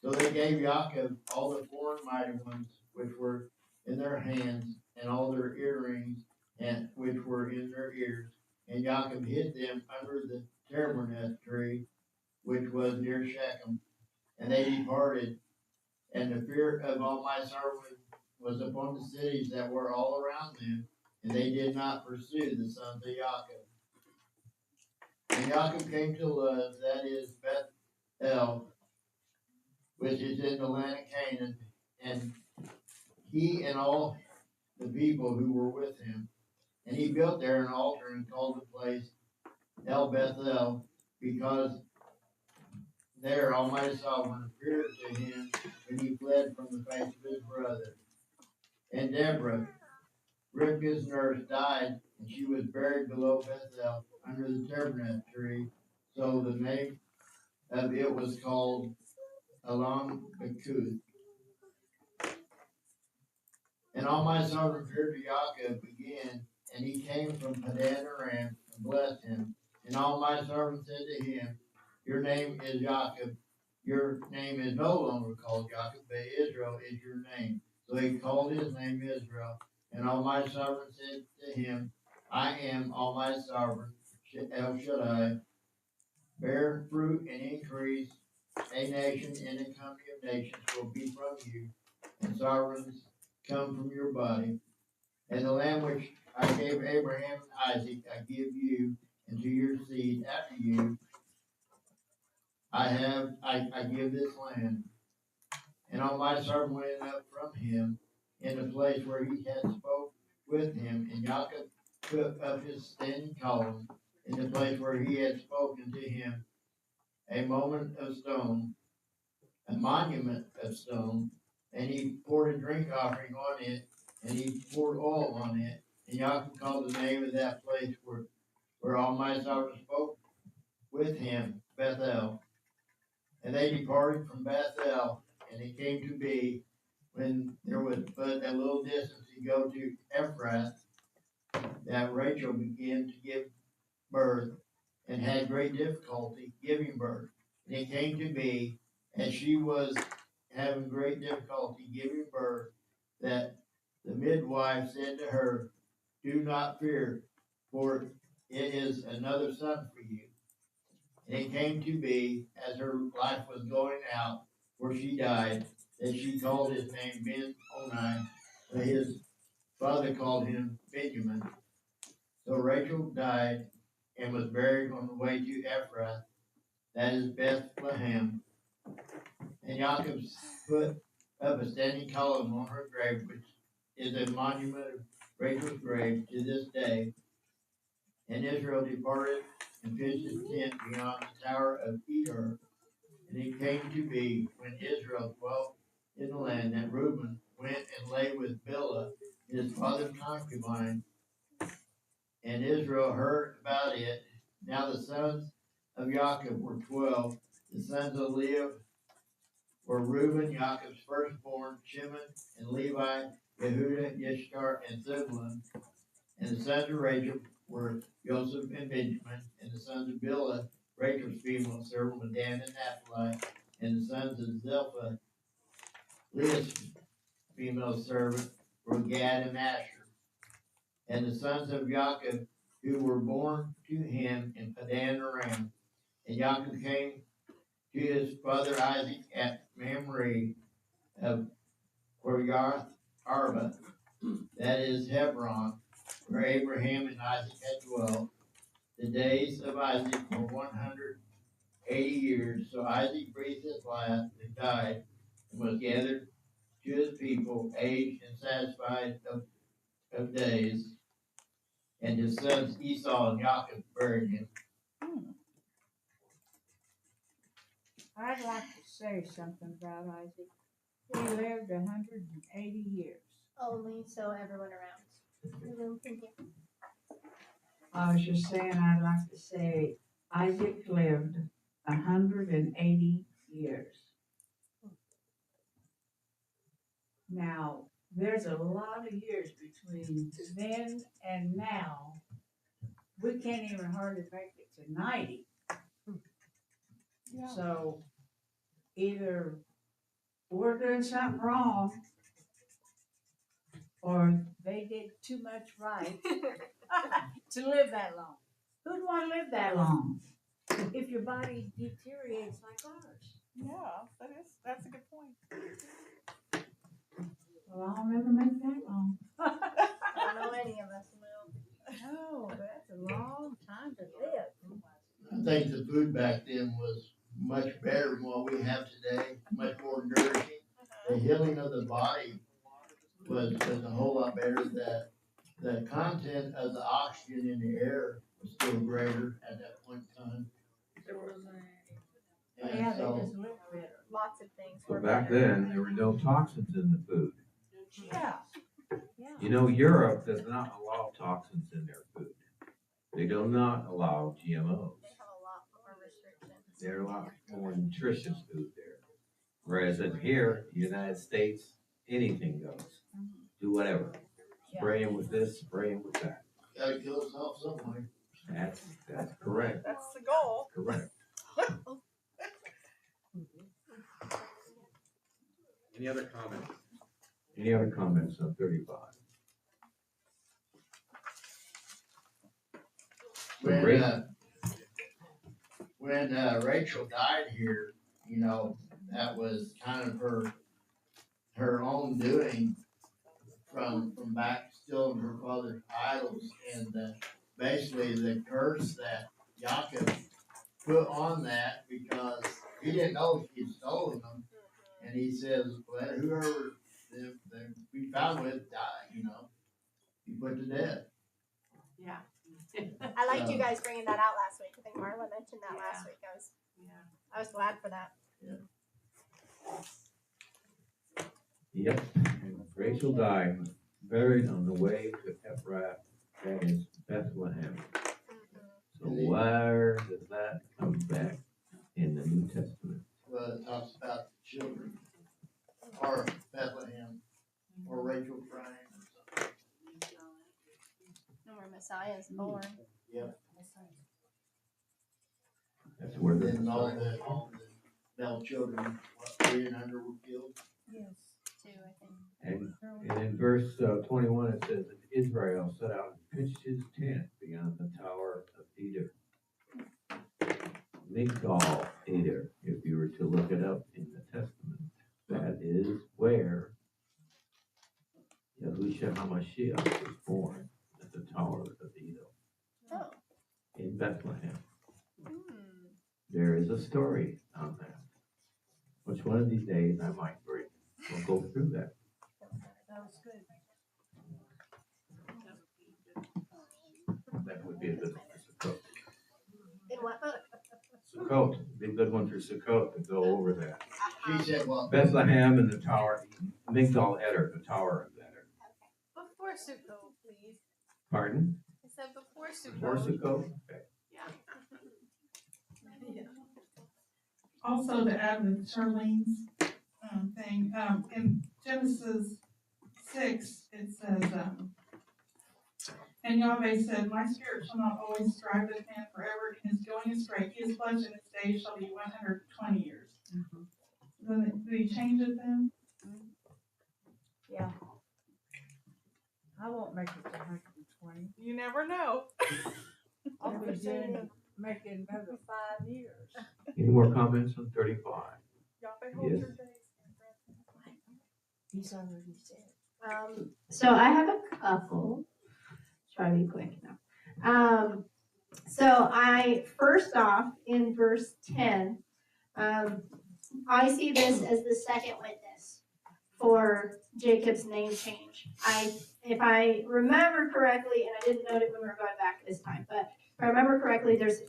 So they gave Yaakov all the 4 mighty ones which were in their hands, and all their earrings, and which were in their ears. And Yaakov hid them under the terebinth tree, which was near Shechem. And they departed, and the fear of Almighty Sovereign was upon the cities that were all around them, and they did not pursue the sons of Yaakov. And Yaakov came to Luz, that is Bethel, which is in the land of Canaan, and he and all the people who were with him. And he built there an altar and called the place El Bethel, because there Almighty Sovereign appeared to him when he fled from the face of his brother. And Deborah, Rivka's nurse, died, and she was buried below Bethel under the terebinth tree. So the name of it was called Alon Bakuth. And Almighty Sovereign appeared to Yaakov again, and he came from Padan Aram and blessed him. And Almighty Sovereign said to him, your name is Yaakov. Your name is no longer called Yaakov, but Israel is your name. So he called his name Israel. And Almighty Sovereign said to him, I am Almighty Sovereign, El Shaddai. Bear fruit and increase. A nation and a company of nations will be from you, and sovereigns come from your body. And the land which I gave Abraham and Isaac, I give you, and to your seed after you, I give this land. And Almighty Sovereign went up from him in the place where he had spoke with him, and Yaakov took up his standing column in the place where he had spoken to him, a monument of stone, and he poured a drink offering on it, and he poured oil on it. And Yaakov called the name of that place where Almighty Sovereign spoke with him, Bethel. And they departed from Bethel, and it came to be, when there was but a little distance to go to Ephrath, that Rachel began to give birth, and had great difficulty giving birth. And it came to be, as she was having great difficulty giving birth, that the midwife said to her, do not fear, for it is another son for you. And it came to be, as her life was going out, for she died, that she called his name Ben-Oni, but his father called him Benjamin. So Rachel died and was buried on the way to Ephrath, that is Bethlehem. And Yaakov put up a standing column on her grave, which is a monument of Rachel's grave to this day. And Israel departed and pitched his tent beyond the tower of Eder, And it came to be, when Israel dwelt in the land, that Reuben went and lay with Bilhah, his father's concubine, and Israel heard about it. Now the sons of Jacob were 12. The sons of Leah were Reuben, Jacob's firstborn, Shimon, and Levi, Yehuda, Yishkar, and Zebulun. And the sons of Rachel were Joseph and Benjamin. And the sons of Bilhah, Rachel's female servant, were Dan and Naphtali. And the sons of Zilpah, Leah's female servant, were Gad and Asher. And the sons of Jacob, who were born to him in Padan Aram. And Jacob came to his father Isaac at Mamre of Kirjath Arba, that is Hebron, where Abraham and Isaac had dwelt. The days of Isaac were 180 years. So Isaac breathed his last and died, and was gathered to his people, aged and satisfied of days. And his sons Esau and Jacob buried him. I'd like to say something about Isaac. He lived 180 years. Only so everyone around. Thank you. I was just saying, I'd like to say Isaac lived 180 years. Now, there's a lot of years between then and now. We can't even hardly make it to 90. Yeah. So either we're doing something wrong or they did too much right to live that long. Who'd want to live that long if your body deteriorates like ours? Yeah, that's a good point. Well, I'll never make that long. I don't know any of us will. No, that's a long time to live. I think the food back then was much better than what we have today, much more nourishing. The healing of the body was a whole lot better. The content of the oxygen in the air was still greater at that point in time. There was And yeah, they so, just lived better. Lots of things So were back better. then, there were no toxins in the food. Yeah. You know, Europe does not allow toxins in their food. They do not allow GMOs. They have a lot more restrictions. They're a lot more nutritious food there. Whereas in here, the United States, anything goes. Do whatever. Spray them with this, spray them with that. gotta kill us off somewhere. That's correct. That's the goal. Correct. Any other comments? Any other comments on 35? When Rachel died here, you know, that was kind of her own doing from back still in her father's idols, and basically the curse that Jacob put on that, because he didn't know he had stolen them, and he says, well, whoever we found with die, you know, he put to death. Yeah. I liked you guys bringing that out last week. I think Marla mentioned that last week. I was glad for that. Yep. And Rachel died, buried on the way to Ephrath, that is Bethlehem. So where does that come back in the New Testament? Well, it talks about the children, or Bethlehem, or Rachel crying or something. Where Messiah is born. Yep. That's where the Then all the male children, 300 were killed. Yes. Too, I think. And in verse 21 it says that Israel set out and pitched his tent beyond the tower of Eder. Migdal Eder, if you were to look it up in the Testament, that is where Yahushua HaMashiach was born, at the tower of Eder Oh. in Bethlehem. Hmm. There is a story on that, which one of these days I might bring. We'll go through that. That was good. That would be a good one for Sukkot. In what book? Sukkot, be a good one for Sukkot to go over that. She said, well, Bethlehem and the Tower, Migdal Eder, the Tower of Eder. Before Sukkot, please. Pardon? I said before Before Sukkot. Sukkot? Okay. Also to add with Charlene's thing, in Genesis 6, it says, and Yahweh said, my spirit shall not always strive with man forever, in his going astray. His flesh and his days shall be 120 years. Then did he change it then? Yeah. I won't make it to 120. You never know. I'll be doing, making another 5 years. Any more comments on 35? Yahweh holds Yes. your days. He's already said. So I have a couple. Try to be quick now. So I first off in verse 10, I see this as the second witness for Jacob's name change. If I remember correctly, and I didn't note it when we were going back this time, but if I remember correctly, there's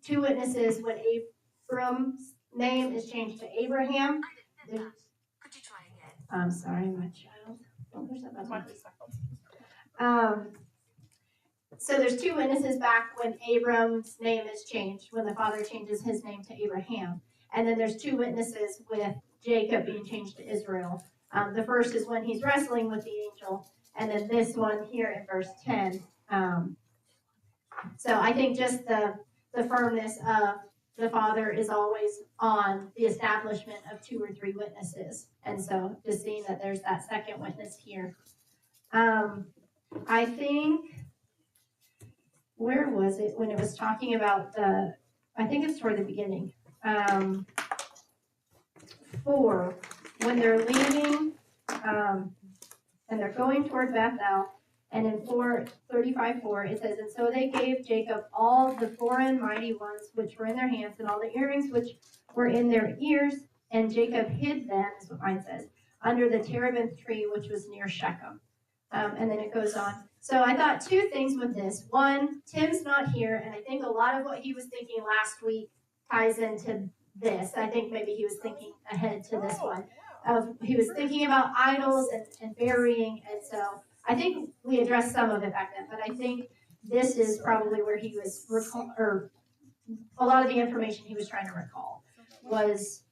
two witnesses when Abram's name is changed to Abraham. Could you try again? I'm sorry, my child. Oh, there's that button. So there's two witnesses back when Abram's name is changed, when the father changes his name to Abraham. And then there's two witnesses with Jacob being changed to Israel. The first is when he's wrestling with the angel, and then this one here in verse 10. So I think just the firmness of the father is always on the establishment of two or three witnesses. And so just seeing that there's that second witness here. I think, where was it when it was talking about I think it's toward the beginning. 4, when they're leaving, and they're going toward Bethel, and in 35:4 it says, and so they gave Jacob all the foreign mighty ones which were in their hands, and all the earrings which were in their ears, and Jacob hid them, is what mine says, under the terebinth tree which was near Shechem. And then it goes on. So I thought two things with this. One, Tim's not here, and I think a lot of what he was thinking last week ties into this. I think maybe he was thinking ahead to this one. He was thinking about idols and burying, and so I think we addressed some of it back then, but I think this is probably where he was or a lot of the information he was trying to recall was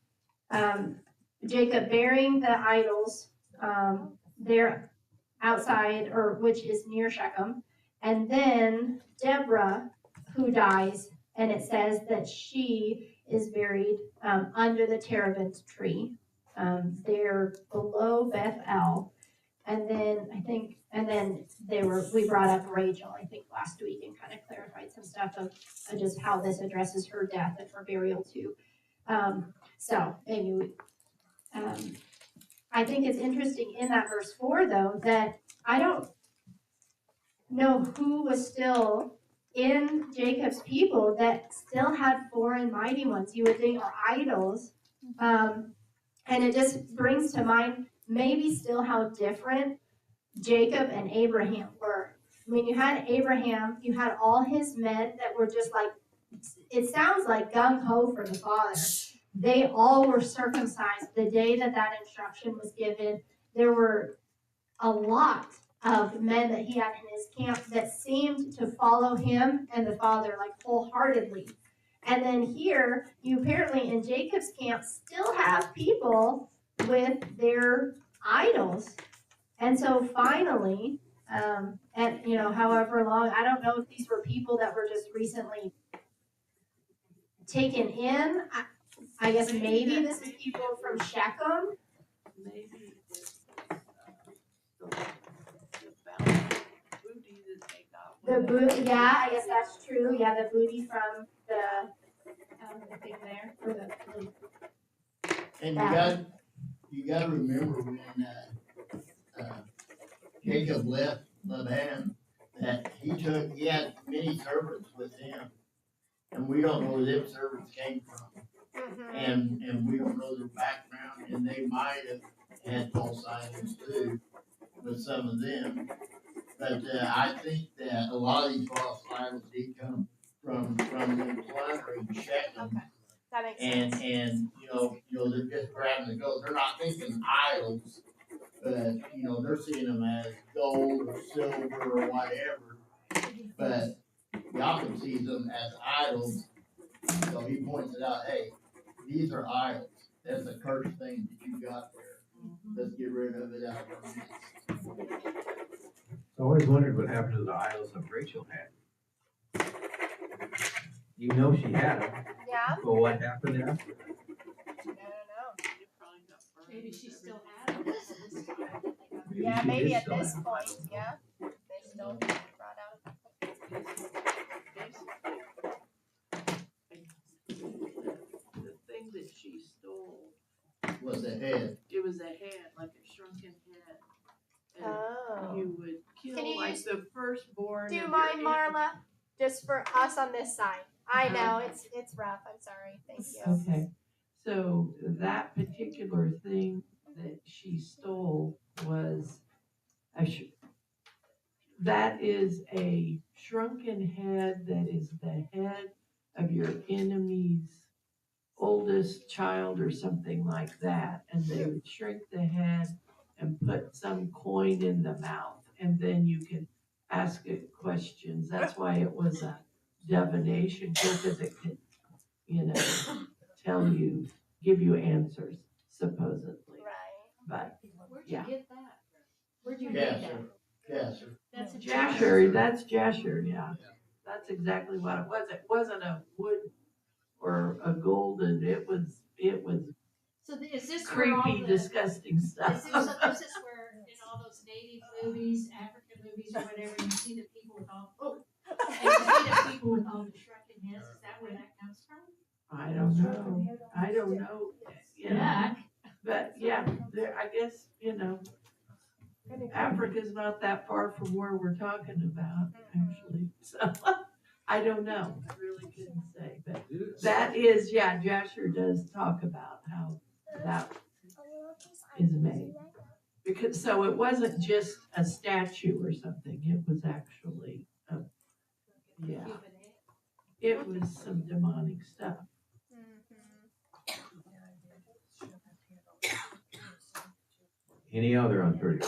Jacob burying the idols there outside, or which is near Shechem, and then Deborah, who dies, and it says that she is buried under the terebinth tree. They're below Bethel, and then we brought up Rachel, I think, last week, and kind of clarified some stuff of just how this addresses her death and her burial too. So maybe I think it's interesting in that verse 4, though, that I don't know who was still in Jacob's people that still had foreign mighty ones, you would think, or idols. And it just brings to mind maybe still how different Jacob and Abraham were. I mean, you had Abraham, you had all his men that were just like, it sounds like gung-ho for the father. They all were circumcised the day that instruction was given. There were a lot of men that he had in his camp that seemed to follow him and the father like wholeheartedly. And then here, you apparently in Jacob's camp still have people with their idols. And so finally, and however long, I don't know if these were people that were just recently taken in. I guess maybe this is people from Shechem. Maybe it's the booty that they got. The booty, yeah, I guess that's true. Yeah, the booty from the thing there. Or and you got to remember when Jacob left Laban that he had many servants with him, and we don't know where them servants came from. And we don't know their background, and they might have had false idols too with some of them. But I think that a lot of these false idols did come from the plundering Shechem That makes And, sense. they're just grabbing the gold. They're not thinking idols, but, they're seeing them as gold or silver or whatever. But Jacob sees them as idols, so he points it out, hey, these are idols. That's a cursed thing that you got there. Let's get rid of it out of our midst. I always wondered what happened to the idols that Rachel had. You know she had them. Yeah. Well, what happened after? I don't know. It probably got burned. Maybe she still had it at this time. Yeah, she maybe did at still this have point, them. yeah. They still brought out. The thing that she stole, Was the head. it was a head, like a shrunken head. And Oh. you would kill Can you like use- the firstborn. Do you of mind, your Marla? Just for us on this side. I know, it's rough. I'm sorry. Thank you. Okay, so that particular thing that she stole was that is a shrunken head that is the head of your enemy's oldest child or something like that. And they would shrink the head and put some coin in the mouth, and then you could ask it questions. That's why it was a divination, because it could, tell you, give you answers, supposedly. Right. But Where'd Yeah. you get that? Where'd you Yeah, read that? sir. Yeah, sir. That's a Jasher, that's Jasher, yeah. That's exactly what it was. It wasn't a wood or a golden, it was So is this where all creepy, the, disgusting stuff. so this is where in all those native movies, African movies or whatever, you see the people with all, and you see the people with all the shrunken heads, is that where that comes from? I don't know, Yeah. but yeah, I guess, Africa's not that far from where we're talking about, actually, so, I don't know, I really couldn't say, but that is, Jasher does talk about how that is made. Because, so it wasn't just a statue or something, it was actually, it was some demonic stuff. Any other on 30?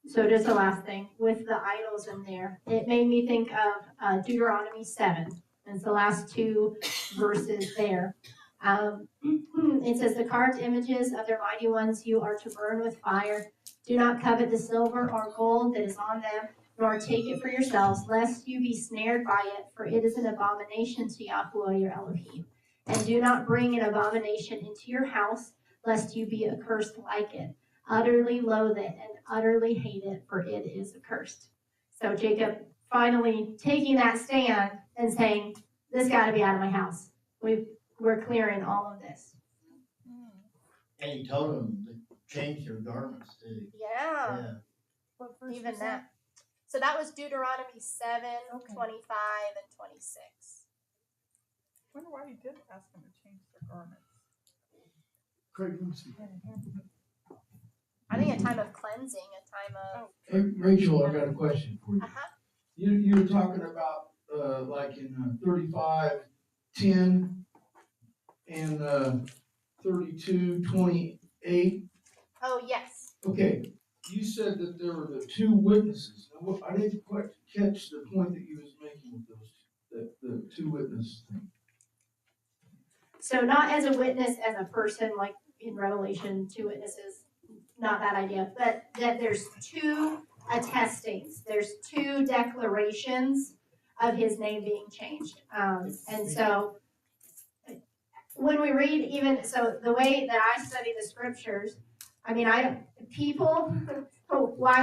So just the last thing, with the idols in there, it made me think of Deuteronomy 7. It's the last two verses there. It says, the carved images of their mighty ones you are to burn with fire. Do not covet the silver or gold that is on them, nor take it for yourselves, lest you be snared by it, for it is an abomination to Yahweh your Elohim. And do not bring an abomination into your house, lest you be accursed like it. Utterly loathe it and utterly hate it, for it is accursed. So Jacob finally taking that stand and saying, this got to be out of my house. We're clearing all of this. And he told them to change their garments too. Yeah. What verse Even was that. So that was Deuteronomy 7, Okay. 25, and 26. I wonder why he did ask them to change their garments. Craig, let me see. I think a time of cleansing, a time of. Hey, Rachel, I got a question for you. Uh-huh. You were talking about, like in 35:10 and 32:28. Oh, yes. Okay, you said that there were the two witnesses. Now, I didn't quite catch the point that you was making with those, the two witnesses thing. So not as a witness, as a person, like in Revelation, two witnesses, not that idea, but that there's two attestings, there's two declarations of his name being changed. And so when we read even, so the way that I study the scriptures, I mean, why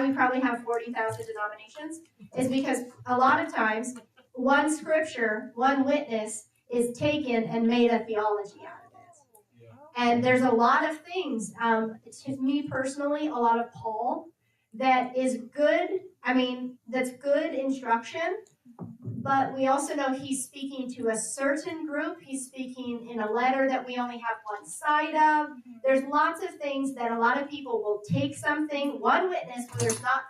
we probably have 40,000 denominations is because a lot of times one scripture, one witness is taken and made a theology out of it. And there's a lot of things, to me personally, a lot of Paul that is good, that's good instruction, but we also know he's speaking to a certain group. He's speaking in a letter that we only have one side of. There's lots of things that a lot of people will take something, one witness, where there's not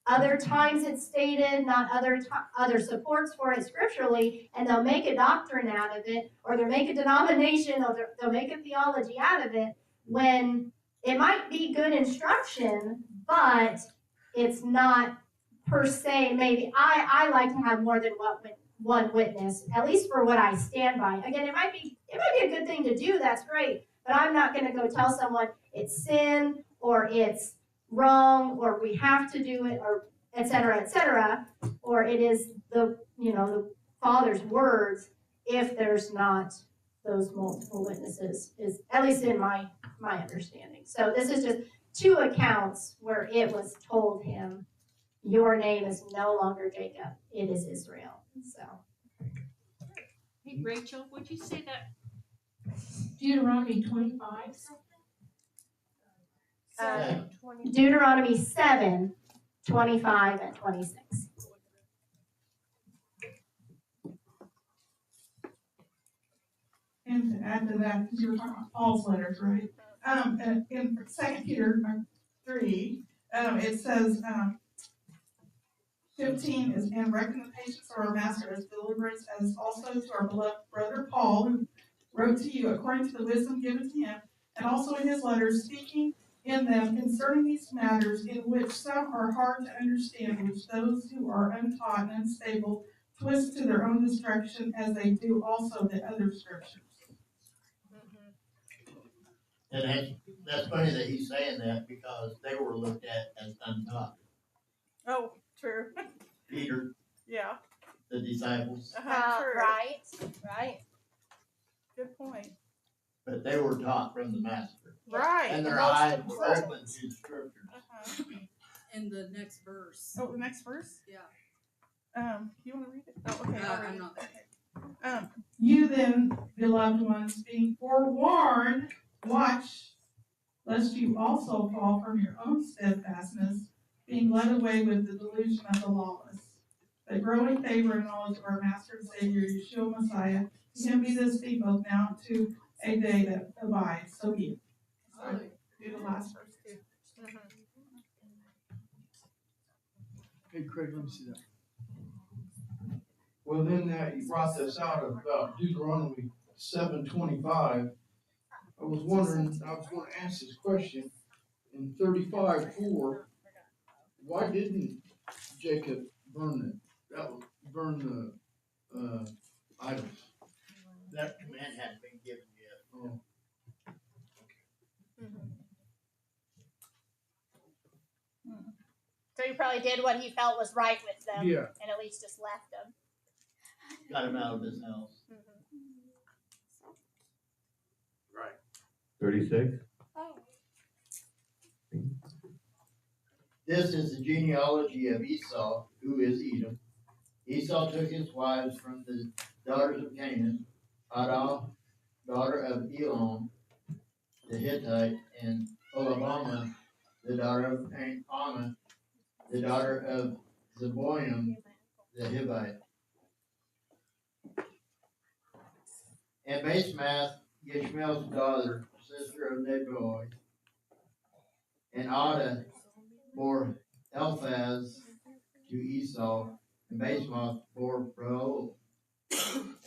other times it's stated, not other supports for it scripturally, and they'll make a doctrine out of it, or they'll make a denomination, or they'll make a theology out of it, when it might be good instruction, but it's not per se. Maybe I like to have more than one witness, at least for what I stand by. Again, it might be a good thing to do, that's great, but I'm not going to go tell someone it's sin, or it's wrong, or we have to do it, or etc., or it is the Father's words, if there's not those multiple witnesses, is at least in my understanding. So this is just two accounts where it was told him, your name is no longer Jacob, it is Israel. So Hey, Rachel, would you say that Deuteronomy 25 something? Deuteronomy 7, 25 and 26. And to add to that, because you were talking about Paul's letters, right? In 2 Peter 3, it says, 15 is, and reckon the patience of our master as deliverance, as also to our beloved brother Paul, who wrote to you according to the wisdom given to him, and also in his letters, speaking in them concerning these matters, in which some are hard to understand, which those who are untaught and unstable twist to their own destruction, as they do also the other scriptures. And that's funny that he's saying that, because they were looked at as untaught. Oh, true. Peter, Yeah. the disciples, True. Right. Good point. but they were taught from the master. Right. And their eyes were open to scriptures. In the next verse. Oh, the next verse? Yeah. You want to read it? Oh, okay. I'll read I'm it. not there. You then, beloved ones, being forewarned, watch, lest you also fall from your own steadfastness, being led away with the delusion of the lawless. But grow in favor and knowledge of our Master and Savior, Yeshua Messiah. To him be this speak both now and to a day that abides. So be it. So, do the last verse too. Hey, Craig, let me see that. Well, then you brought this out about Deuteronomy 7:25. I was wondering, I was going to ask this question in 35:4. Why didn't Jacob burn the idols? That command hadn't been given yet. Oh, So he probably did what he felt was right with them, yeah. and at least just left them. Got him out of his house. Right. 36? This is the genealogy of Esau, who is Edom. Esau took his wives from the daughters of Canaan, Adah, daughter of Elon, the Hittite, and Oholibamah, the daughter of Anna, the daughter of Zeboim, the Hivite. And Basemath, Yishmael's daughter, sister of Nebai, and Adah bore Eliphaz to Esau, and Basemath bore Reuel,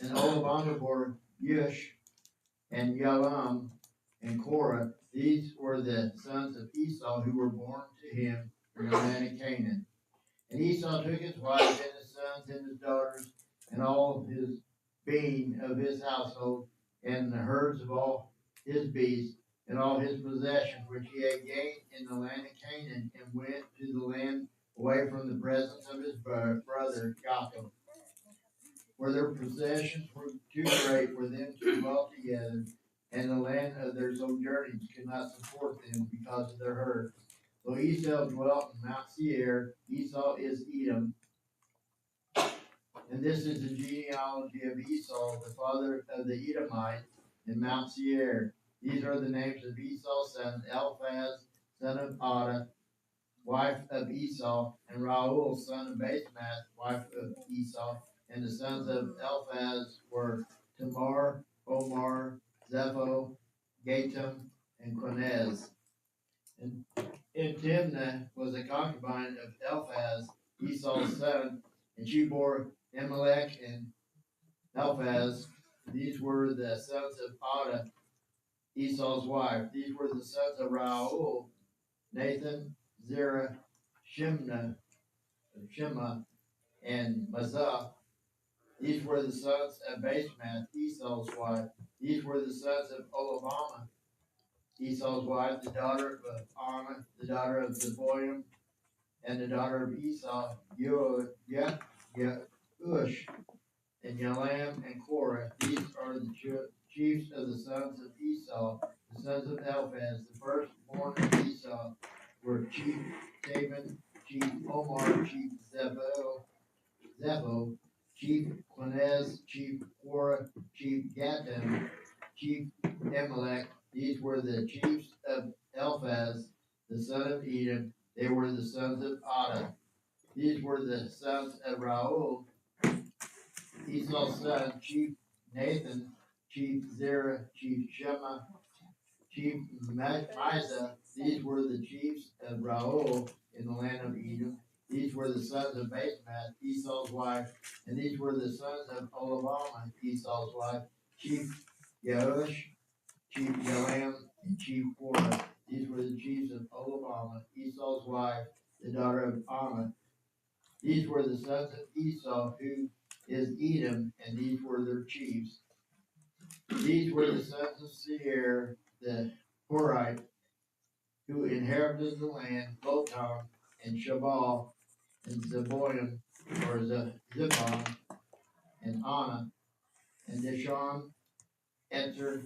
and Oholibamah bore Yush, and Yalam, and Korah. These were the sons of Esau who were born to him in the land of Canaan. And Esau took his wives and his sons and his daughters, and all his being of his household, and the herds of all his beasts, and all his possessions which he had gained in the land of Canaan, and went to the land away from the presence of his brother Jacob, where their possessions were too great for them to dwell together, and the land of their sojournings could not support them because of their herds. So Esau dwelt in Mount Seir. Esau is Edom. And this is the genealogy of Esau, the father of the Edomites, in Mount Seir. These are the names of Esau's son, Eliphaz, son of Adah, wife of Esau, and Reuel, son of Basemath, wife of Esau. And the sons of Eliphaz were Tamar, Omar, Zepho, Gatam, and Quenez. And Timnah was a the concubine of Eliphaz, Esau's son, and she bore Amalek and Eliphaz. These were the sons of Ada, Esau's wife. These were the sons of Raul, Nathan, Zerah, Shema, and Mazah. These were the sons of Basemath, Esau's wife. These were the sons of Olivama, Esau's wife, the daughter of Anna, the daughter of Zeboim, and the daughter of Esau, Yeush, and Yalam and Korah. These are the chiefs of the sons of Esau, the sons of Eliphaz. The firstborn of Esau were Chief David, Chief Omar, Chief Zepho, Chief Quinez, Chief Korah, Chief Gatam, Chief Amalek. These were the chiefs of Eliphaz, the son of Edom. They were the sons of Ada. These were the sons of Raul, Esau's son, Chief Nathan, Chief Zerah, Chief Shema, Chief Mizah. These were the chiefs of Raul in the land of Edom. These were the sons of Basemath, Esau's wife, and these were the sons of Olivama, Esau's wife, Chief Yeush, Chief Yalam, and Chief Korah. These were the chiefs of Olivama, Esau's wife, the daughter of Anna. These were the sons of Esau, who is Edom, and these were their chiefs. These were the sons of Seir, the Horite, who inherited the land, Lotan, and Shabal, and Zeboim, or Zebon, and Anna, and Dishon, Etzer,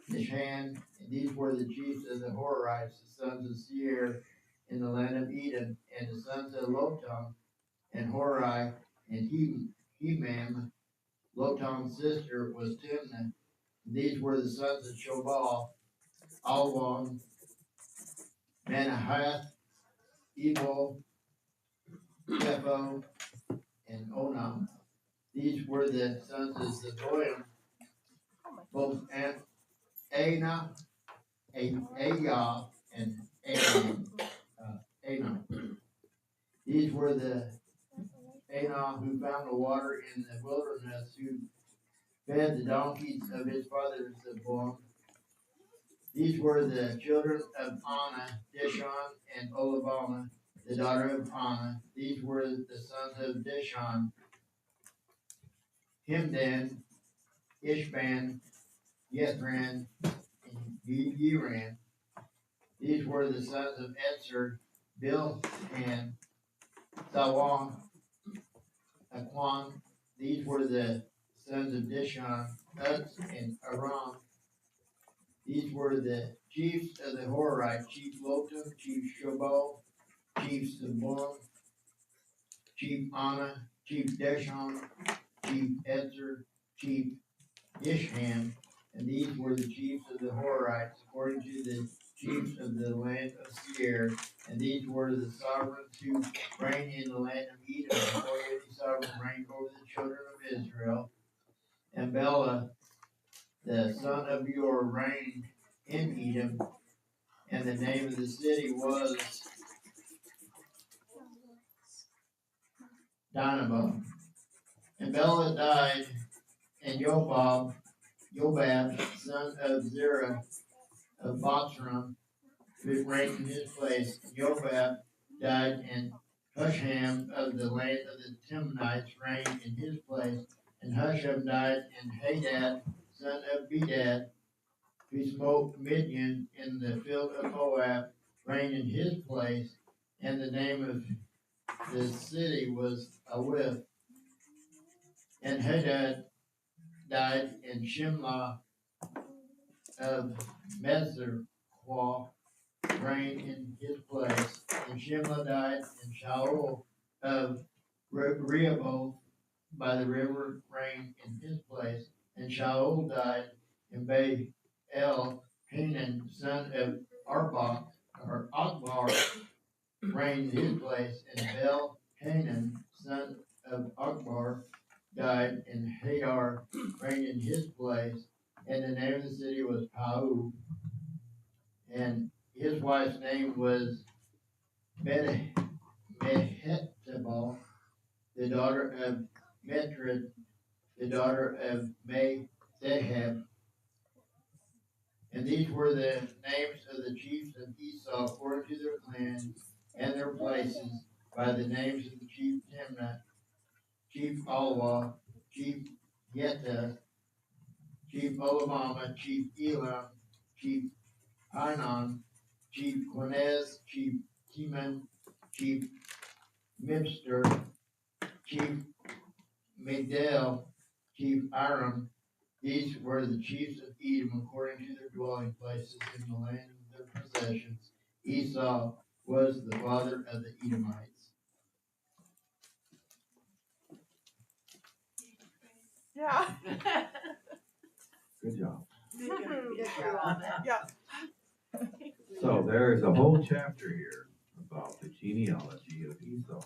Dishan, and these were the chiefs of the Horites, the sons of Seir, in the land of Edom, and the sons of Lotan, and Hori, and Hemam. Lotan's sister was Timnah. These were the sons of Shobal, Alwan, Manahath, Ebal, Shepho, and Onam. These were the sons of Zeboim, both Anah, Ayah, and Anah. These were the Anah who found the water in the wilderness, who fed the donkeys of his father Zeboim. These were the children of Anna, Dishon, and Olivama, the daughter of Anna. These were the sons of Dishon, Himdan, Ishban, Yethran, and Yiran. These were the sons of Etzer, Bilhan, Sawam, Aquan. These were the sons of Dishon, Uz, and Aram. These were the chiefs of the Horites, Chief Lotan, Chief Shobal, Chief Zebulun, Chief Anna, Chief Dishon, Chief Etzer, Chief Ishhan, and these were the chiefs of the Horites, according to the chiefs of the land of Seir, and these were the sovereigns who reigned in the land of Edom, before any sovereign reigned over the children of Israel. And Bela, the son of Ur, reigned in Edom, and the name of the city was Dinabah. And Bela died, and Yobab, son of Zerah of Botzram, who reigned in his place. Yobab died, and Husham of the land of the Timnites reigned in his place. And Husham died, and Hadad, son of Bedad, who smote Midian in the field of Moab, reigned in his place. And the name of the city was Awith. And Hadad died, and Shimlah of Mezerquah reigned in his place. And Shimlah died, and Shaul of Rehoboth by the river reigned in his place. And Shaul died, and Baal Hanan, son of Akbar, reigned in his place. And Baal Hanan, son of Akbar, died, and Hadar reigned in his place. And the name of the city was Pau, and his wife's name was Mehetabel, the daughter of Metred, the daughter of Mezahab. And these were the names of the chiefs of Esau according to their clans and their places, by the names of the chief Timnah, chief Alwa, chief Yetta, chief Olamama, chief Elam, chief Anan, chief Quinez, chief Teman, chief Mibster, chief Medel, chief Aram. These were the chiefs of Edom according to their dwelling places in the land of their possessions. Esau was the father of the Edomites. Yeah. Good job. Good job. Yeah. So there is a whole chapter here about the genealogy of Esau.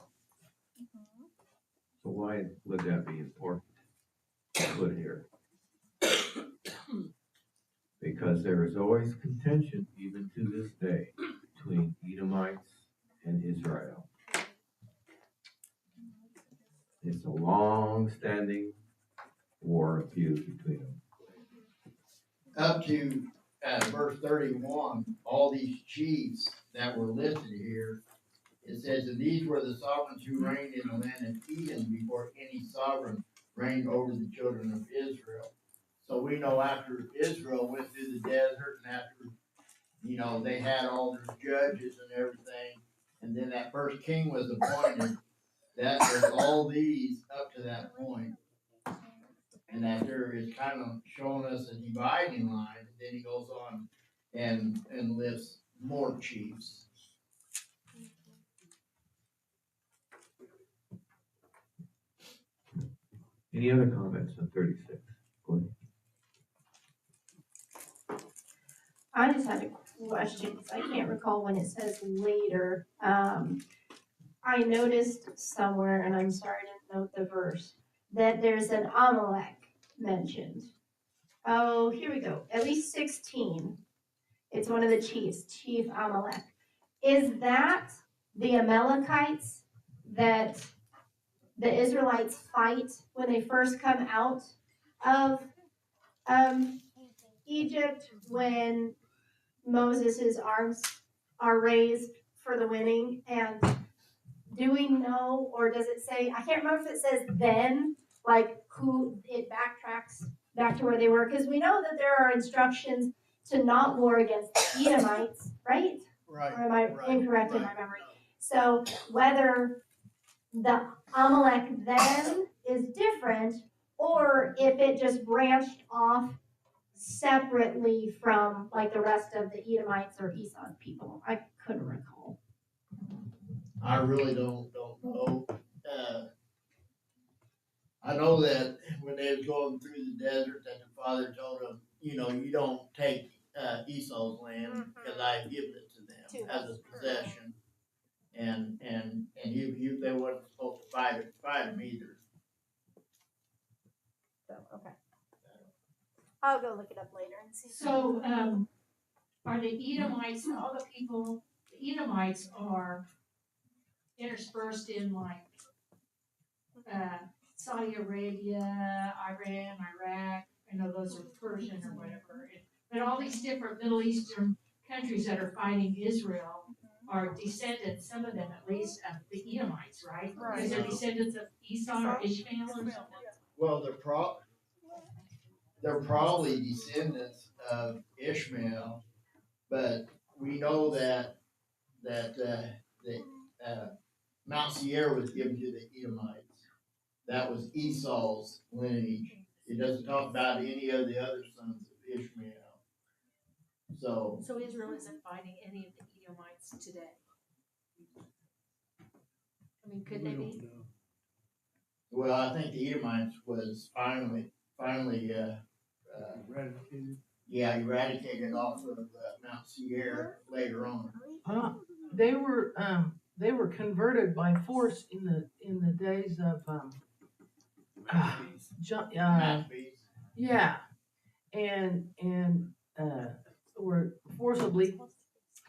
So why would that be important to put here? Because there is always contention, even to this day, between Edomites and Israel. It's a long-standing war of feud between them. Up to verse 31, all these chiefs that were listed here, it says, and these were the sovereigns who reigned in the land of Edom before any sovereign reigned over the children of Israel. So we know after Israel went through the desert and after, they had all their judges and everything, and then that first king was appointed, that was all these up to that point. And that there is kind of showing us a dividing line, and then he goes on and lists more chiefs. Any other comments on 36? Go ahead. I just had a question, because I can't recall when it says later. I noticed somewhere, and I'm sorry I didn't note the verse, that there's an Amalek mentioned. Oh, here we go. At least 16. It's one of the chiefs, Chief Amalek. Is that the Amalekites that the Israelites fight when they first come out of Egypt, when Moses' arms are raised for the winning? And do we know, or does it say, I can't remember if it says then, like who it backtracks back to where they were, because we know that there are instructions to not war against the Edomites, right? Right. Or am I incorrect in my memory? So whether the Amalek then is different, or if it just branched off separately from like the rest of the Edomites or Esau's people, I couldn't recall. I really don't know. I know that when they was going through the desert, that the father told them, you don't take Esau's land because I've given it to them as a possession, and they weren't supposed to fight him either. So, okay. I'll go look it up later and see. So, are the Edomites, all the people, the Edomites are interspersed in like, Saudi Arabia, Iran, Iraq, I know those are Persian or whatever, but all these different Middle Eastern countries that are fighting Israel are descendants, some of them at least, of the Edomites, right? Right. Because they're descendants of Esau or Ishmael or something. Well, they're probably descendants of Ishmael, but we know that Mount Seir was given to the Edomites. That was Esau's lineage. It doesn't talk about any of the other sons of Ishmael. So Israel isn't fighting any of the Edomites today. I mean, could they be? well, I think the Edomites was finally eradicated off of Mount Seir later on. They were converted by force in the days of Maccabees. yeah, and were forcibly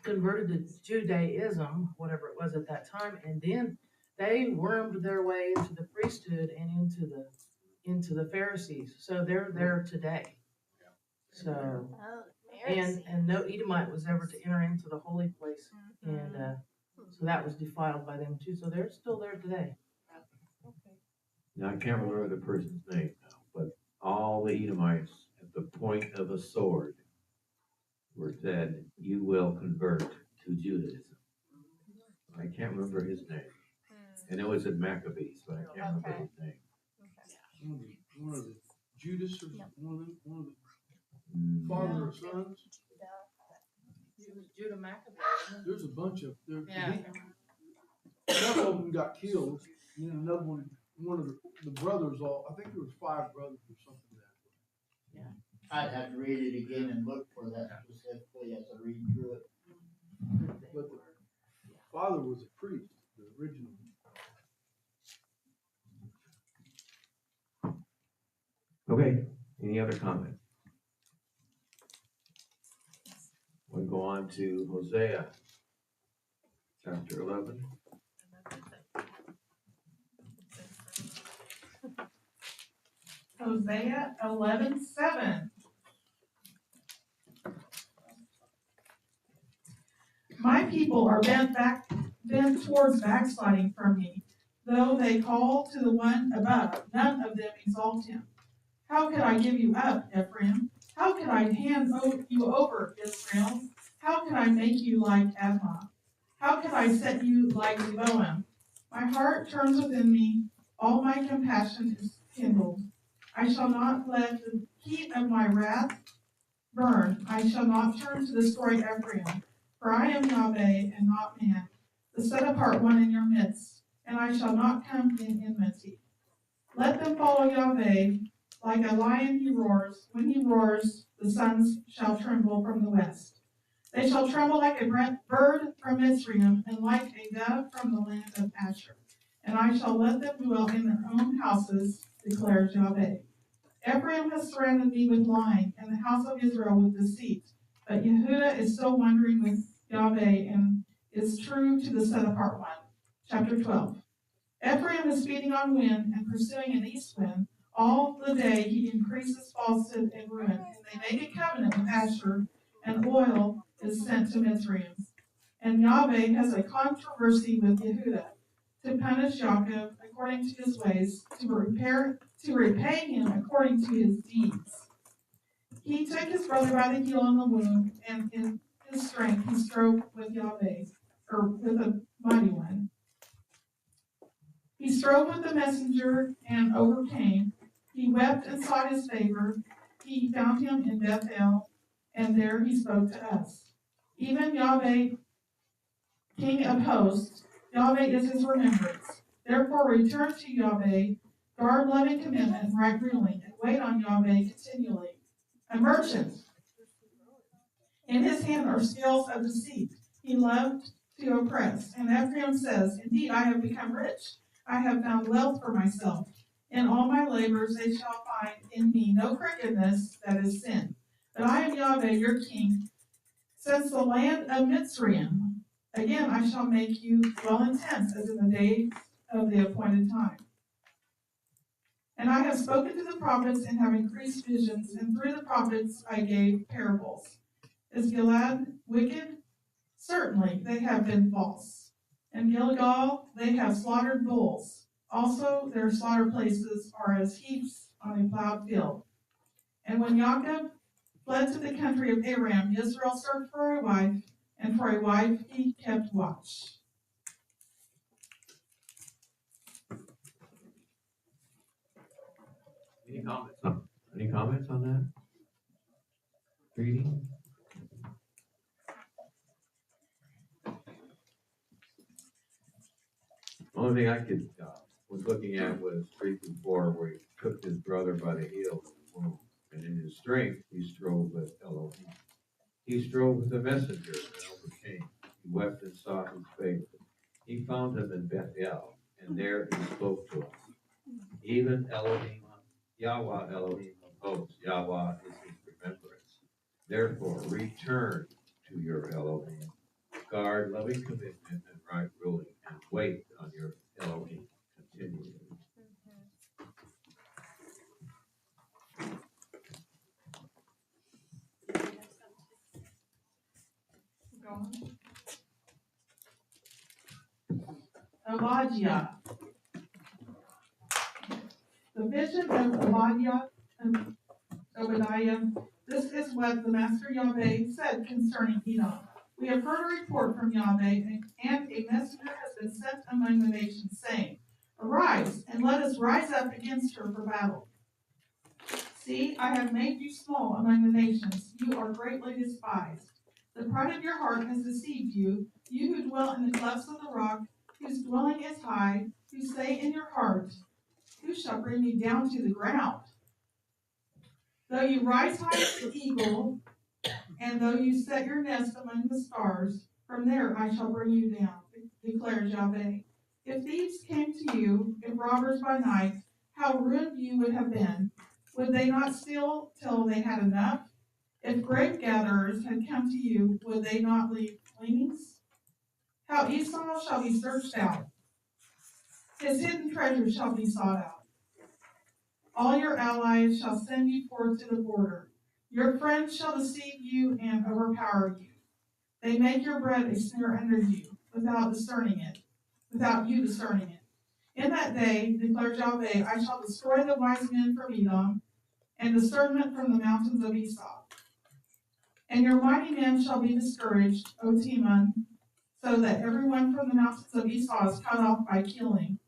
converted to Judaism, whatever it was at that time, and then they wormed their way into the priesthood and into the Pharisees. So they're there today. So Oh, Pharisees. and no Edomite was ever to enter into the holy place, and so that was defiled by them too. So they're still there today. Now, I can't remember the person's name now, but all the Edomites at the point of a sword were said, you will convert to Judaism. I can't remember his name. And it was in Maccabees, but I can't remember his name. One of the Judas or one of the father or sons. Judah Maccabee. There's a bunch of there. Yeah. One of them got killed, and then another one of the brothers. I think there was 5 brothers or something like that. I'd have to read it again and look for that specifically as I read through it. But the father was a priest, the original. Okay, any other comments? We'll go on to Hosea, chapter 11. Hosea 11:7. My people are bent towards backsliding from me. Though they call to the one above, none of them exalt him. How could I give you up, Ephraim? How could I hand you over, Israel? How could I make you like Admah? How could I set you like Zeboim? My heart turns within me, all my compassion is kindled. I shall not let the heat of my wrath burn. I shall not turn to destroy Ephraim. For I am Yahweh and not man, the set apart one in your midst, and I shall not come in enmity. Let them follow Yahweh. Like a lion he roars. When he roars, the suns shall tremble from the west. They shall tremble like a bird from Mitzrayim, and like a dove from the land of Asher. And I shall let them dwell in their own houses, declares Yahweh. Ephraim has surrounded me with lying, and the house of Israel with deceit. But Yehudah is still wandering with Yahweh and is true to the set apart one. Chapter 12. Ephraim is feeding on wind and pursuing an east wind. All the day he increases falsehood and ruin, and they make a covenant with Asher, and oil is sent to Mitzrayim. And Yahweh has a controversy with Yehudah, to punish Jacob according to his ways, to repay him according to his deeds. He took his brother by the heel on the wound, and in his strength he strove with Yahweh, or with a mighty one. He strove with the messenger and overcame. He wept and sought his favor. He found him in Bethel, and there he spoke to us. Even Yahweh, King of hosts, Yahweh is his remembrance. Therefore return to Yahweh, guard loving commitment and right ruling, and wait on Yahweh continually. A merchant. In his hand are scales of deceit. He loved to oppress. And Ephraim says, indeed, I have become rich. I have found wealth for myself. In all my labors they shall find in me no crookedness that is sin. But I am Yahweh, your king, since the land of Mitzrayim. Again, I shall make you dwell in tents as in the days of the appointed time. And I have spoken to the prophets and have increased visions, and through the prophets I gave parables. Is Gilad wicked? Certainly, they have been false. In Gilgal, they have slaughtered bulls. Also, their slaughter places are as heaps on a plowed field. And when Jacob fled to the country of Aram, Israel searched for a wife, and for a wife he kept watch. Any comments on that? Reading? Only thing I could, was looking at was 3-4, where he took his brother by the heel and in his strength he strove with Elohim. He strove with the messenger and overcame. He wept and sought his favor. He found him in Bethel, and there he spoke to us. Even Elohim, Yahweh Elohim of hosts, Yahweh is his remembrance. Therefore, return to your Elohim, guard loving commitment and right ruling, and wait on your Elohim continually. Obadiah. The vision of Obadiah. This is what the Master Yahweh said concerning Edom. We have heard a report from Yahweh, and a messenger has been sent among the nations, saying, Arise, and let us rise up against her for battle. See, I have made you small among the nations. You are greatly despised. The pride of your heart has deceived you, you who dwell in the clefts of the rock, whose dwelling is high, who say in your heart, Who shall bring me down to the ground? Though you rise high as the eagle, and though you set your nest among the stars, from there I shall bring you down, declares Yahweh. If thieves came to you, if robbers by night, how ruined you would have been. Would they not steal till they had enough? If grape gatherers had come to you, would they not leave gleanings? How Esau shall be searched out, his hidden treasure shall be sought out. All your allies shall send you forth to the border. Your friends shall deceive you and overpower you. They make your bread a snare under you, without you discerning it. In that day, declares Yahweh, I shall destroy the wise men from Edom, and discernment from the mountains of Esau. And your mighty men shall be discouraged, O Teman, so that everyone from the mountains of Esau is cut off by killing.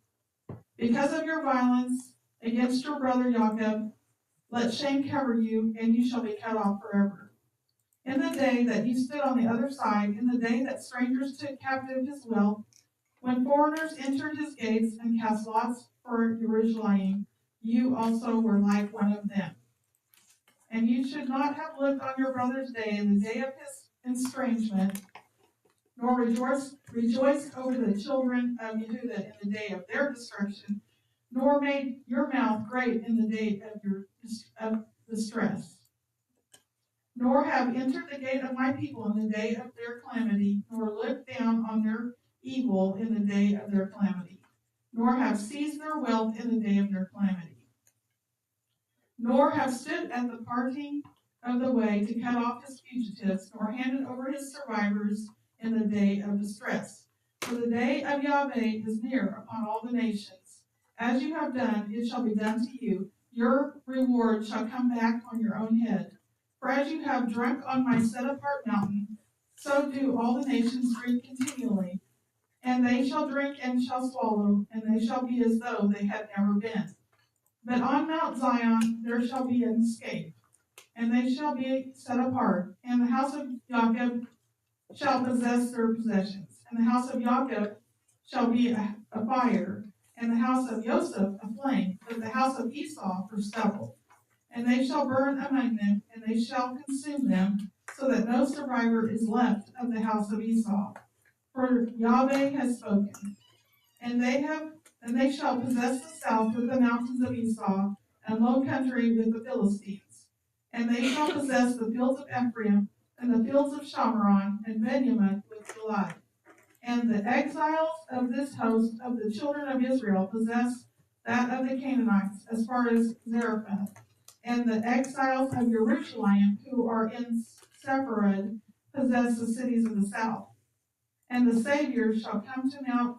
Because of your violence against your brother Jacob, let shame cover you, and you shall be cut off forever. In the day that you stood on the other side, in the day that strangers took captive his wealth, when foreigners entered his gates and cast lots for Jerusalem, you also were like one of them. And you should not have looked on your brother's day in the day of his estrangement, nor rejoice over the children of Yehuda in the day of their destruction, nor made your mouth great in the day of your distress, nor have entered the gate of my people in the day of their calamity, nor looked down on their evil in the day of their calamity, nor have seized their wealth in the day of their calamity, nor have stood at the parting of the way to cut off his fugitives, nor handed over his survivors in the day of distress. For the day of Yahweh is near upon all the nations. As you have done, it shall be done to you. Your reward shall come back on your own head. For as you have drunk on my set-apart mountain, so do all the nations drink continually. And they shall drink and shall swallow, and they shall be as though they had never been. But on Mount Zion there shall be an escape, and they shall be set apart, and the house of Jacob shall possess their possessions, and the house of Jacob shall be a fire, and the house of Joseph a flame, but the house of Esau for stubble. And they shall burn among them, and they shall consume them, so that no survivor is left of the house of Esau. For Yahweh has spoken. And they shall possess the south with the mountains of Esau, and low country with the Philistines. And they shall possess the fields of Ephraim, and the fields of Shamaron, and Benjamin with Gilad. And the exiles of this host of the children of Israel possess that of the Canaanites, as far as Zarephath. And the exiles of Jerusalem, who are in Sepharad, possess the cities of the south. And the Savior shall come to Mount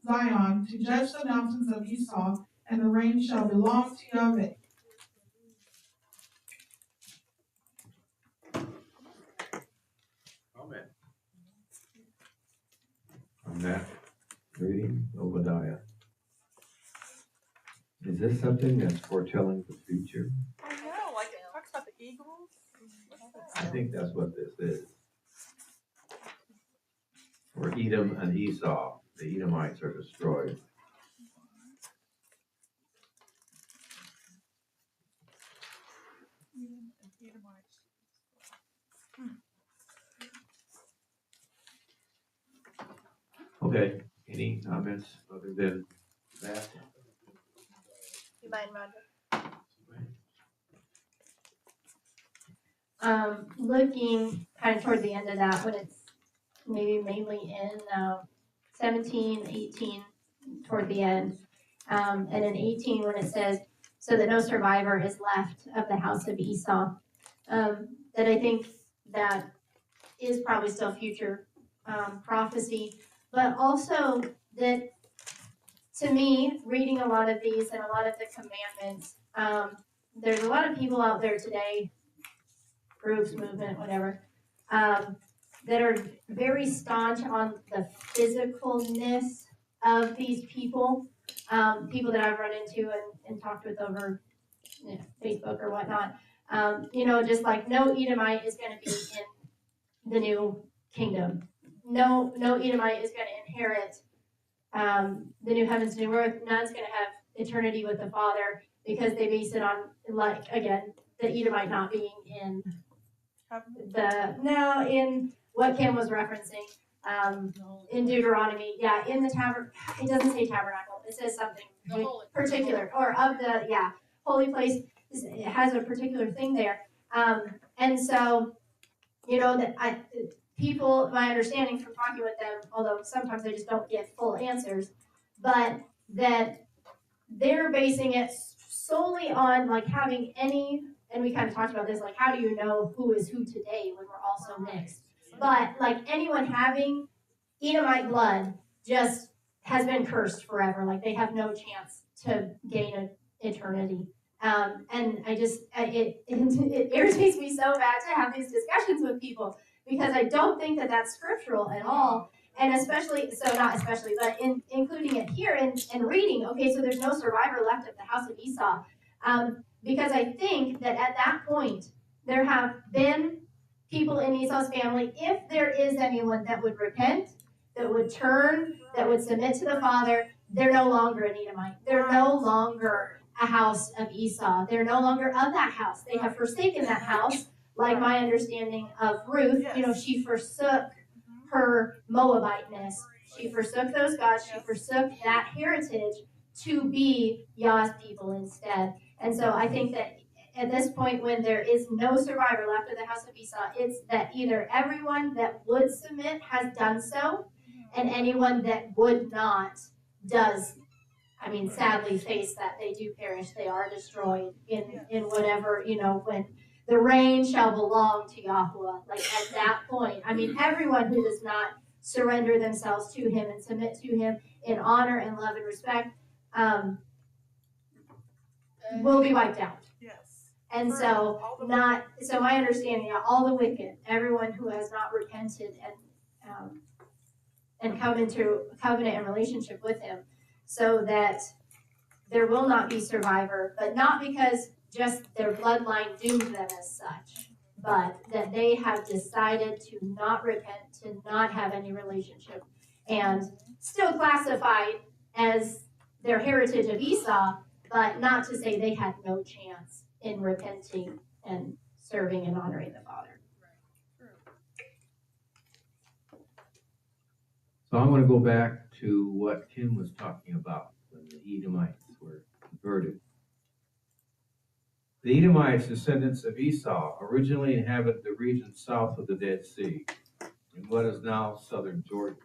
Zion to judge the mountains of Esau, and the reign shall belong to Yahweh. Amen. On that reading, Obadiah. Is this something that's foretelling the future? I know, like it talks about the eagles. I think that's what this is. For Edom and Esau, the Edomites are destroyed. Okay, any comments other than that? You mind, Roger? Looking kind of toward the end of that, when it's maybe mainly in 17, 18, toward the end. And in 18, when it says, so that no survivor is left of the house of Esau, that I think that is probably still future prophecy, but also that, to me, reading a lot of these and a lot of the commandments, there's a lot of people out there today, groups, movement, whatever, that are very staunch on the physicalness of these people, people that I've run into and talked with over Facebook or whatnot. Just like no Edomite is going to be in the new kingdom. No Edomite is going to inherit the new heavens, new earth. None's going to have eternity with the Father because they base it on, like, again, the Edomite not being in in what Kim was referencing, in Deuteronomy. Yeah, in the it doesn't say tabernacle. It says something particular, or of the, holy place. It has a particular thing there. And so, people, my understanding from talking with them, although sometimes I just don't get full answers, but that they're basing it solely on like having any, and we kind of talked about this, like how do you know who is who today when we're all so mixed? But like anyone having Edomite blood just has been cursed forever. Like they have no chance to gain an eternity. And I just, it irritates me so bad to have these discussions with people because I don't think that that's scriptural at all. And especially, so not especially, but including it here and reading, okay, so there's no survivor left of the house of Esau. Because I think that at that point, there have been people in Esau's family, if there is anyone that would repent, that would turn, that would submit to the Father, they're no longer an Edomite. They're no longer a house of Esau. They're no longer of that house. They have forsaken that house, like my understanding of Ruth. She forsook her Moabiteness. She forsook those gods. She forsook that heritage to be Yah's people instead. And so I think that at this point, when there is no survivor left of the house of Esau, it's that either everyone that would submit has done so, and anyone that would not does, sadly face that they do perish. They are destroyed in whatever, when the reign shall belong to Yahuwah. Like at that point, everyone who does not surrender themselves to him and submit to him in honor and love and respect will be wiped out. Yes. And so my understanding, all the wicked, everyone who has not repented and come into covenant and relationship with him, so that there will not be survivor, but not because just their bloodline doomed them as such, but that they have decided to not repent, to not have any relationship, and still classified as their heritage of Esau, but not to say they had no chance in repenting and serving and honoring the Father. So I'm going to go back to what Kim was talking about when the Edomites were converted. The Edomites, descendants of Esau, originally inhabited the region south of the Dead Sea, in what is now southern Jordan.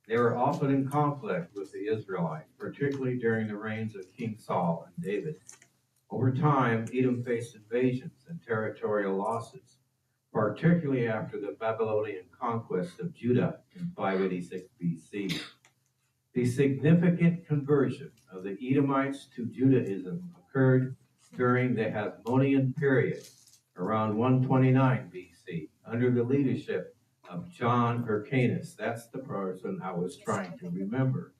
They were often in conflict with the Israelites, particularly during the reigns of King Saul and David. Over time, Edom faced invasions and territorial losses, particularly after the Babylonian conquest of Judah in 586 BC. The significant conversion of the Edomites to Judaism occurred during the Hasmonean period, around 129 BC, under the leadership of John Hyrcanus. That's the person I was trying to remember.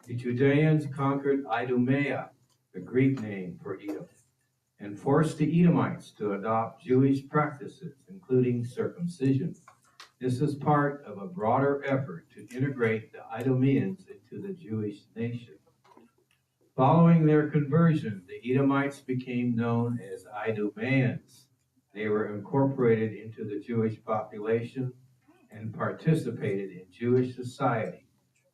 The Judeans conquered Idumea, the Greek name for Edom, and forced the Edomites to adopt Jewish practices, including circumcision. This is part of a broader effort to integrate the Idumeans into the Jewish nation. Following their conversion, the Edomites became known as Idumeans. They were incorporated into the Jewish population and participated in Jewish society.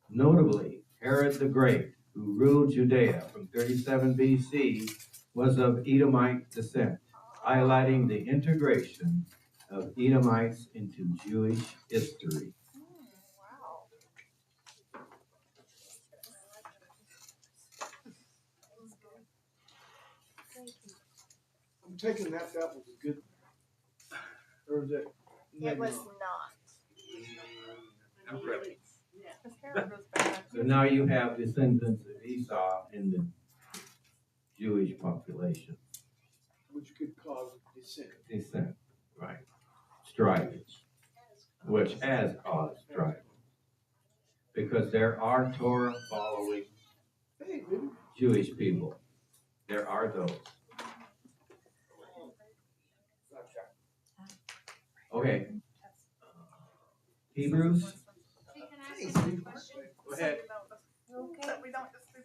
Notably, Herod the Great, who ruled Judea from 37 BC, was of Edomite descent, highlighting the integration of Edomites into Jewish history. taking that was a good, or is that? It maybe was not? not. Really. Hair goes back. So now you have descendants of Esau in the Jewish population. Which could cause dissent. Right. Strife, which has caused strife. Because there are Torah following Hey, dude. Jewish people. There are those. Okay. Hebrews. Hey, can I ask you a question? Go ahead. That we don't just do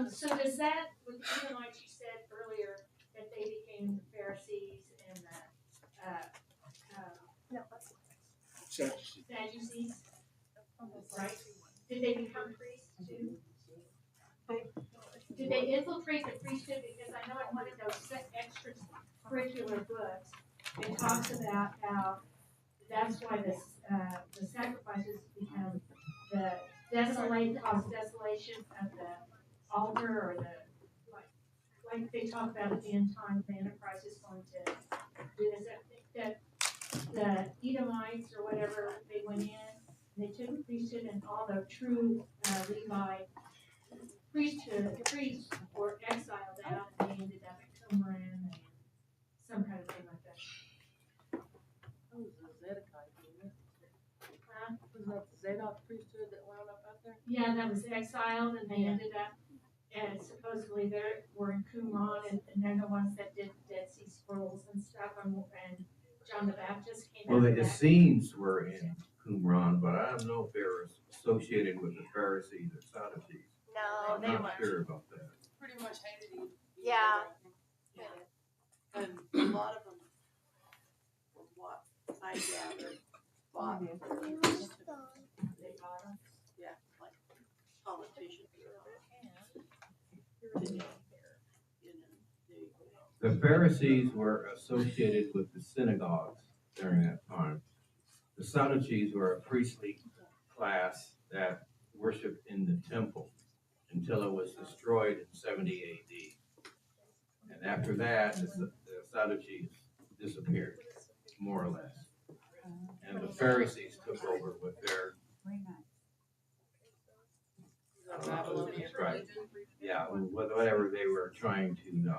the So does that, with the Edomites you said earlier, that they became the Pharisees and the, Sadducees, right? Did they become priests too? Did they infiltrate the priesthood? Because I know in one of those extracurricular books, it talks about how that's why the sacrifices become the cause desolation of the altar or the, like they talk about at the end time, the Antichrist is going to do this. That the Edomites or whatever, they went in and they took the priesthood and all the true Levi priests were exiled out and they ended up at Qumran and some kind of thing like that. That was the Zedekiah, wasn't it? Huh? Wasn't that the Zadok priesthood that wound up out there? Yeah, that was exiled and they ended up, and supposedly they were in Qumran and they're the ones that did Dead Sea Scrolls and stuff and John the Baptist came Well, out the of that. Essenes were in Qumran, but I don't know if they were associated with the Pharisees or Sadducees. No, I'm they not weren't. sure about that. Pretty much hated him. Yeah. And a lot of them, from what I gathered, fought. They fought them. Yeah, like politicians. The Pharisees were associated with the synagogues during that time. The Sadducees were a priestly class that worshipped in the temple until it was destroyed in 70 AD. And after that, the Sadducees disappeared, more or less. And the Pharisees took over with their right. Yeah, whatever they were trying to,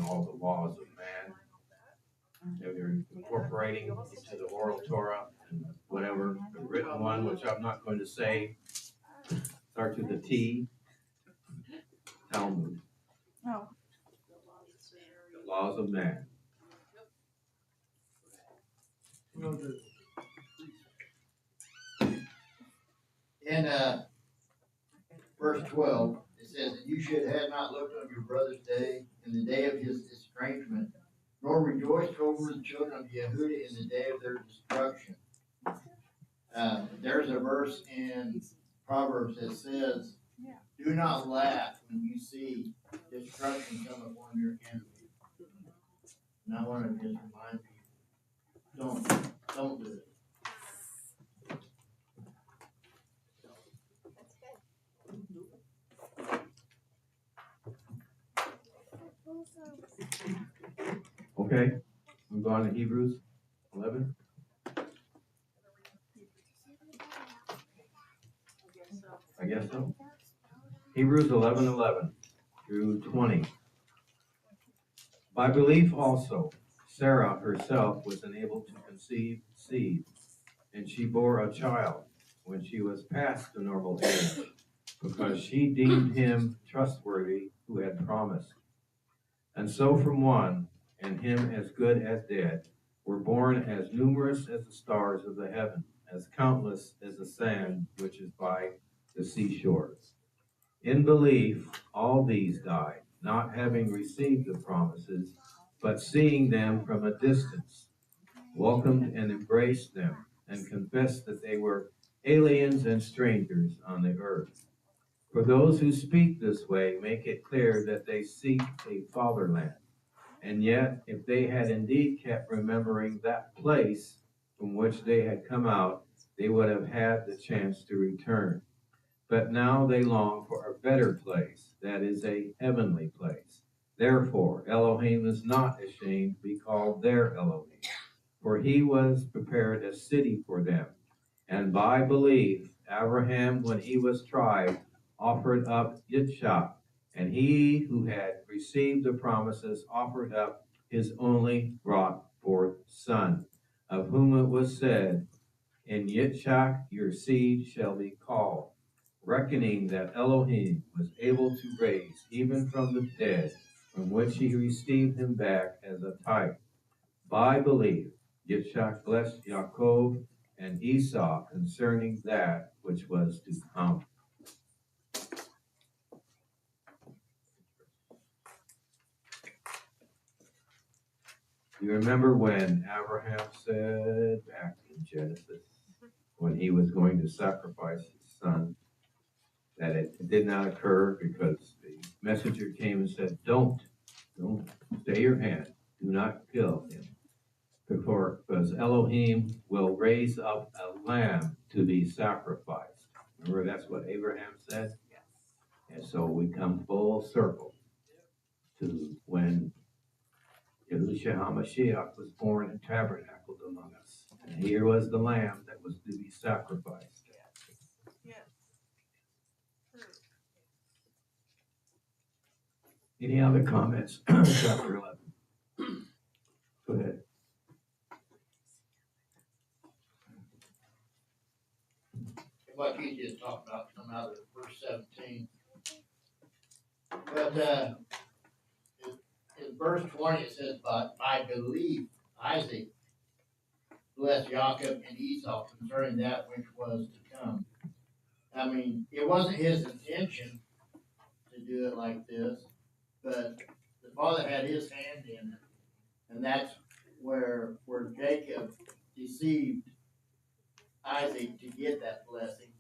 all the laws of man. They were incorporating into the oral Torah and whatever, the written one, which I'm not going to say, starts with a T, Talmud. Oh. The laws of man. You know, In verse 12, it says, "You should have not looked on your brother's day in the day of his estrangement, nor rejoiced over the children of Yehuda in the day of their destruction." There's a verse in Proverbs that says, "Do not laugh when you see destruction come upon your enemy." And I want to just remind people, don't do it. Okay, we've gone to Hebrews 11. I guess so. Hebrews 11:11 through 20. By belief also, Sarah herself was enabled to conceive seed, and she bore a child when she was past the normal age, because she deemed him trustworthy who had promised. And so from one, and him as good as dead, were born as numerous as the stars of the heaven, as countless as the sand which is by the seashore. In belief, all these died, not having received the promises, but seeing them from a distance, welcomed and embraced them, and confessed that they were aliens and strangers on the earth. For those who speak this way make it clear that they seek a fatherland. And yet, if they had indeed kept remembering that place from which they had come out, they would have had the chance to return. But now they long for a better place, that is a heavenly place. Therefore, Elohim is not ashamed to be called their Elohim, for he was prepared a city for them. And by belief, Abraham, when he was tried, offered up Yitzchak, and he who had received the promises offered up his only brought forth son, of whom it was said, in Yitzchak your seed shall be called, reckoning that Elohim was able to raise even from the dead, from which he received him back as a type. By belief, Yitzchak blessed Yaakov and Esau concerning that which was to come. You remember when Abraham said back in Genesis, when he was going to sacrifice his son, that it did not occur because the messenger came and said, don't stay your hand, do not kill him. Because Elohim will raise up a lamb to be sacrificed. Remember, that's what Abraham said? Yes. And so we come full circle to when Yahushua HaMashiach was born and tabernacled among us. And here was the lamb that was to be sacrificed. Yes. Any other comments? Chapter 11. Go ahead. What you just talked about come out of verse 17. But in verse 20 it says, but by belief Isaac blessed Jacob and Esau concerning that which was to come. I mean, it wasn't his intention to do it like this, but the father had his hand in it, and that's where Jacob deceived Isaac to get that blessing,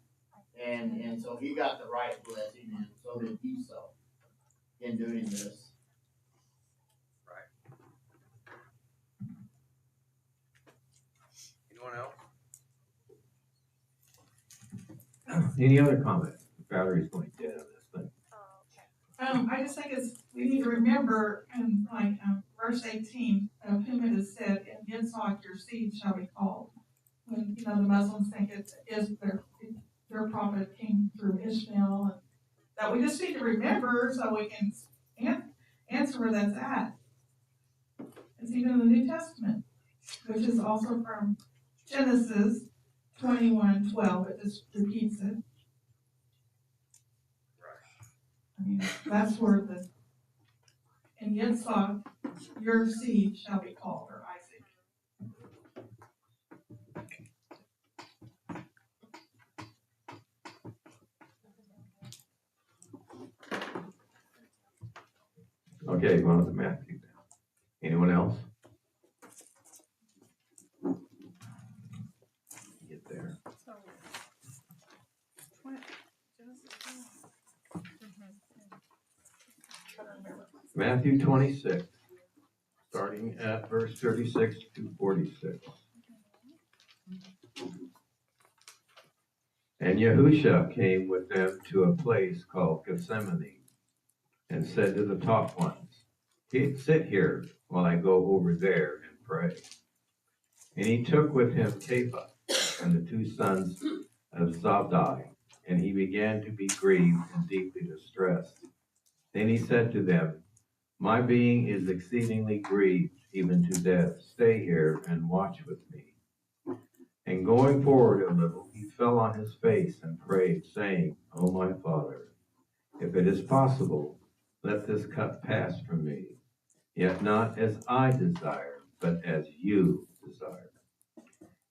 and so he got the right blessing, and so did Esau in doing this. Right. Anyone else? Any other comments? The battery's going dead on this thing. I just think we need to remember in verse 18 of whom it is said, in Yitzhak your seed shall be called. When the Muslims think it is their prophet came through Ishmael, and that we just need to remember so we can answer where that's at. It's even in the New Testament, which is also from Genesis 21:12. It just repeats it. I mean, that's where in Yitzhak, your seed shall be called, or Isaac. Okay, going on to Matthew now. Anyone else? Get there. So, Matthew 26, starting at verse 36 to 46. And Yahusha came with them to a place called Gethsemane, and said to the top ones, sit here while I go over there and pray. And he took with him Kepha and the two sons of Zabdi, and he began to be grieved and deeply distressed. Then he said to them, my being is exceedingly grieved, even to death. Stay here and watch with me. And going forward a little, he fell on his face and prayed, saying, O my Father, if it is possible, let this cup pass from me, yet not as I desire, but as you desire.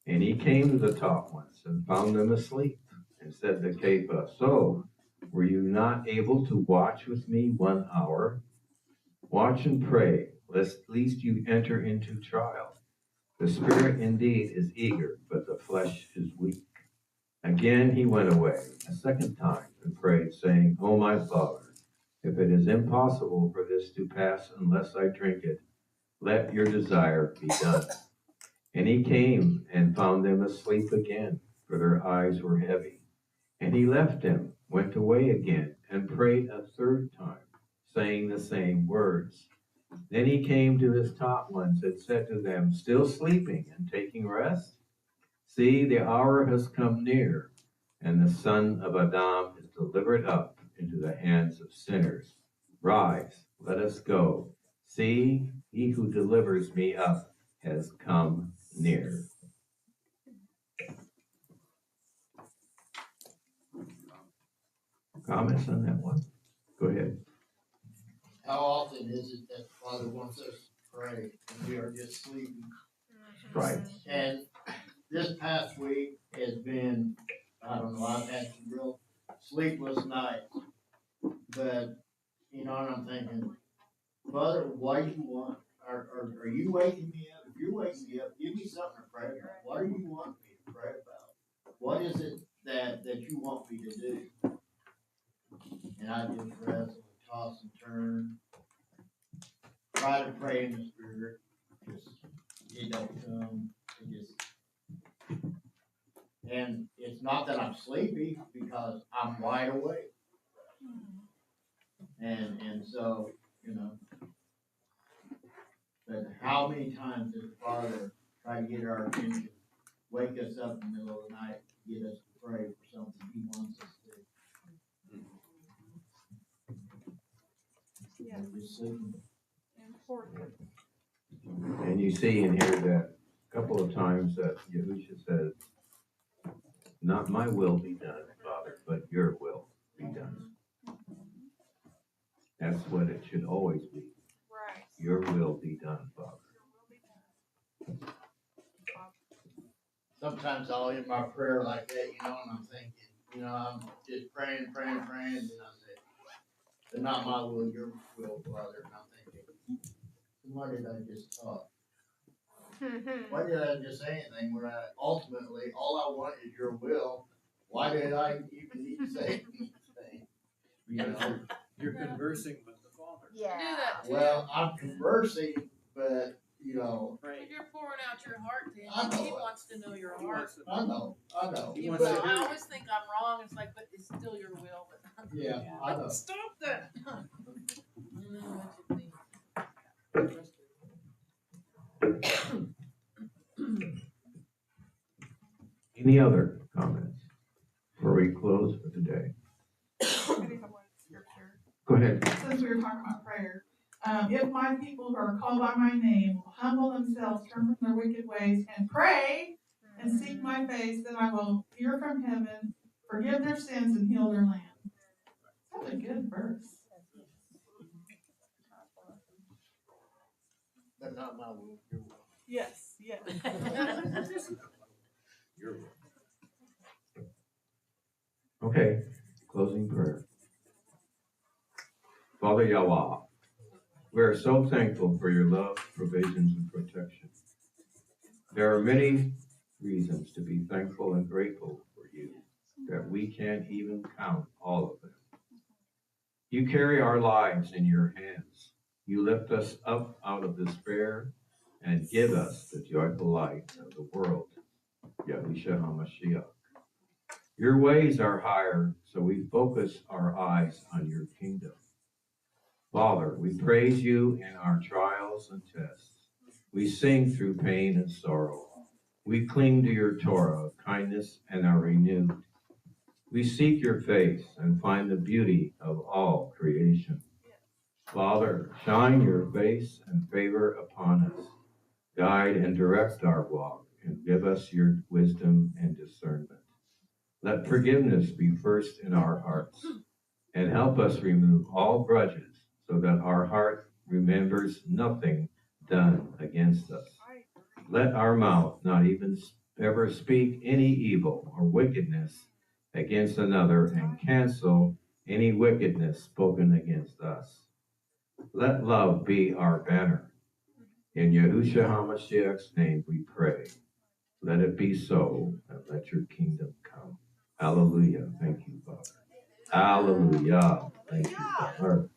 And he came to the top ones and found them asleep, and said to Kepha, so, were you not able to watch with me 1 hour? Watch and pray, lest you enter into trial. The spirit indeed is eager, but the flesh is weak. Again he went away a second time and prayed, saying, O my Father, if it is impossible for this to pass unless I drink it, let your desire be done. And he came and found them asleep again, for their eyes were heavy. And he left them, went away again, and prayed a third time, saying the same words. Then he came to his taught ones and said to them, still sleeping and taking rest? See, the hour has come near, and the Son of Adam is delivered up into the hands of sinners. Rise, let us go. See, he who delivers me up has come near. Comments on that one? Go ahead. How often is it that the Father wants us to pray and we are just sleeping? Right. And this past week has been, I don't know, I've had some real sleepless nights. But, you know, and I'm thinking, Father, why do you want, are you waking me up? If you're waking me up, give me something to pray about. What do you want me to pray about? What is it that you want me to do? And I just wrestle, toss and turn, try to pray in the Spirit, just, it don't come, it just, and it's not that I'm sleepy, because I'm wide awake. And so, you know, but how many times does the Father try to get our attention, wake us up in the middle of the night, get us to pray for something He wants us to do? Yeah. We're just sleeping. Important. And you see in here that a couple of times that Yahusha says, not my will be done, Father, but your will be done. That's what it should always be. Right. Your will be done, Father. Sometimes I'll end my prayer like that, you know, and I'm thinking, you know, I'm just praying, and I say, but not my will, your will, Father. And I'm thinking, why did I just talk? Why did I just say anything when ultimately all I want is your will? Why did I even need to say anything? You know? You're conversing with the Father. Yeah. I knew that too. Well, I'm conversing, but you know. Right. You're pouring out your heart to I him. know He it. wants to know your He heart. wants to- I know. He You wants know, to I hear you. always think I'm wrong. It's like, but it's still your will. But Yeah, I know. stop that. I know what you Any other comments before we close for today? I do have one scripture. Go ahead. Since we were talking about prayer, if my people who are called by my name will humble themselves, turn from their wicked ways, and pray and seek my face, then I will hear from heaven, forgive their sins, and heal their land. That's a good verse. But not my will, your will. Yes, yes. Your will. Okay, closing prayer. Father Yahweh, we are so thankful for your love, provisions, and protection. There are many reasons to be thankful and grateful for you that we can't even count all of them. You carry our lives in your hands. You lift us up out of despair and give us the joyful light of the world, Yahushua HaMashiach. Your ways are higher, so we focus our eyes on your kingdom. Father, we praise you in our trials and tests. We sing through pain and sorrow. We cling to your Torah of kindness and are renewed. We seek your face and find the beauty of all creation. Father, shine your face and favor upon us. Guide and direct our walk and give us your wisdom and discernment. Let forgiveness be first in our hearts and help us remove all grudges so that our heart remembers nothing done against us. Let our mouth not even ever speak any evil or wickedness against another and cancel any wickedness spoken against us. Let love be our banner. In Yahushua HaMashiach's name we pray. Let it be so, and let your kingdom come. Hallelujah. Thank you, Father. Hallelujah. Thank you, Father.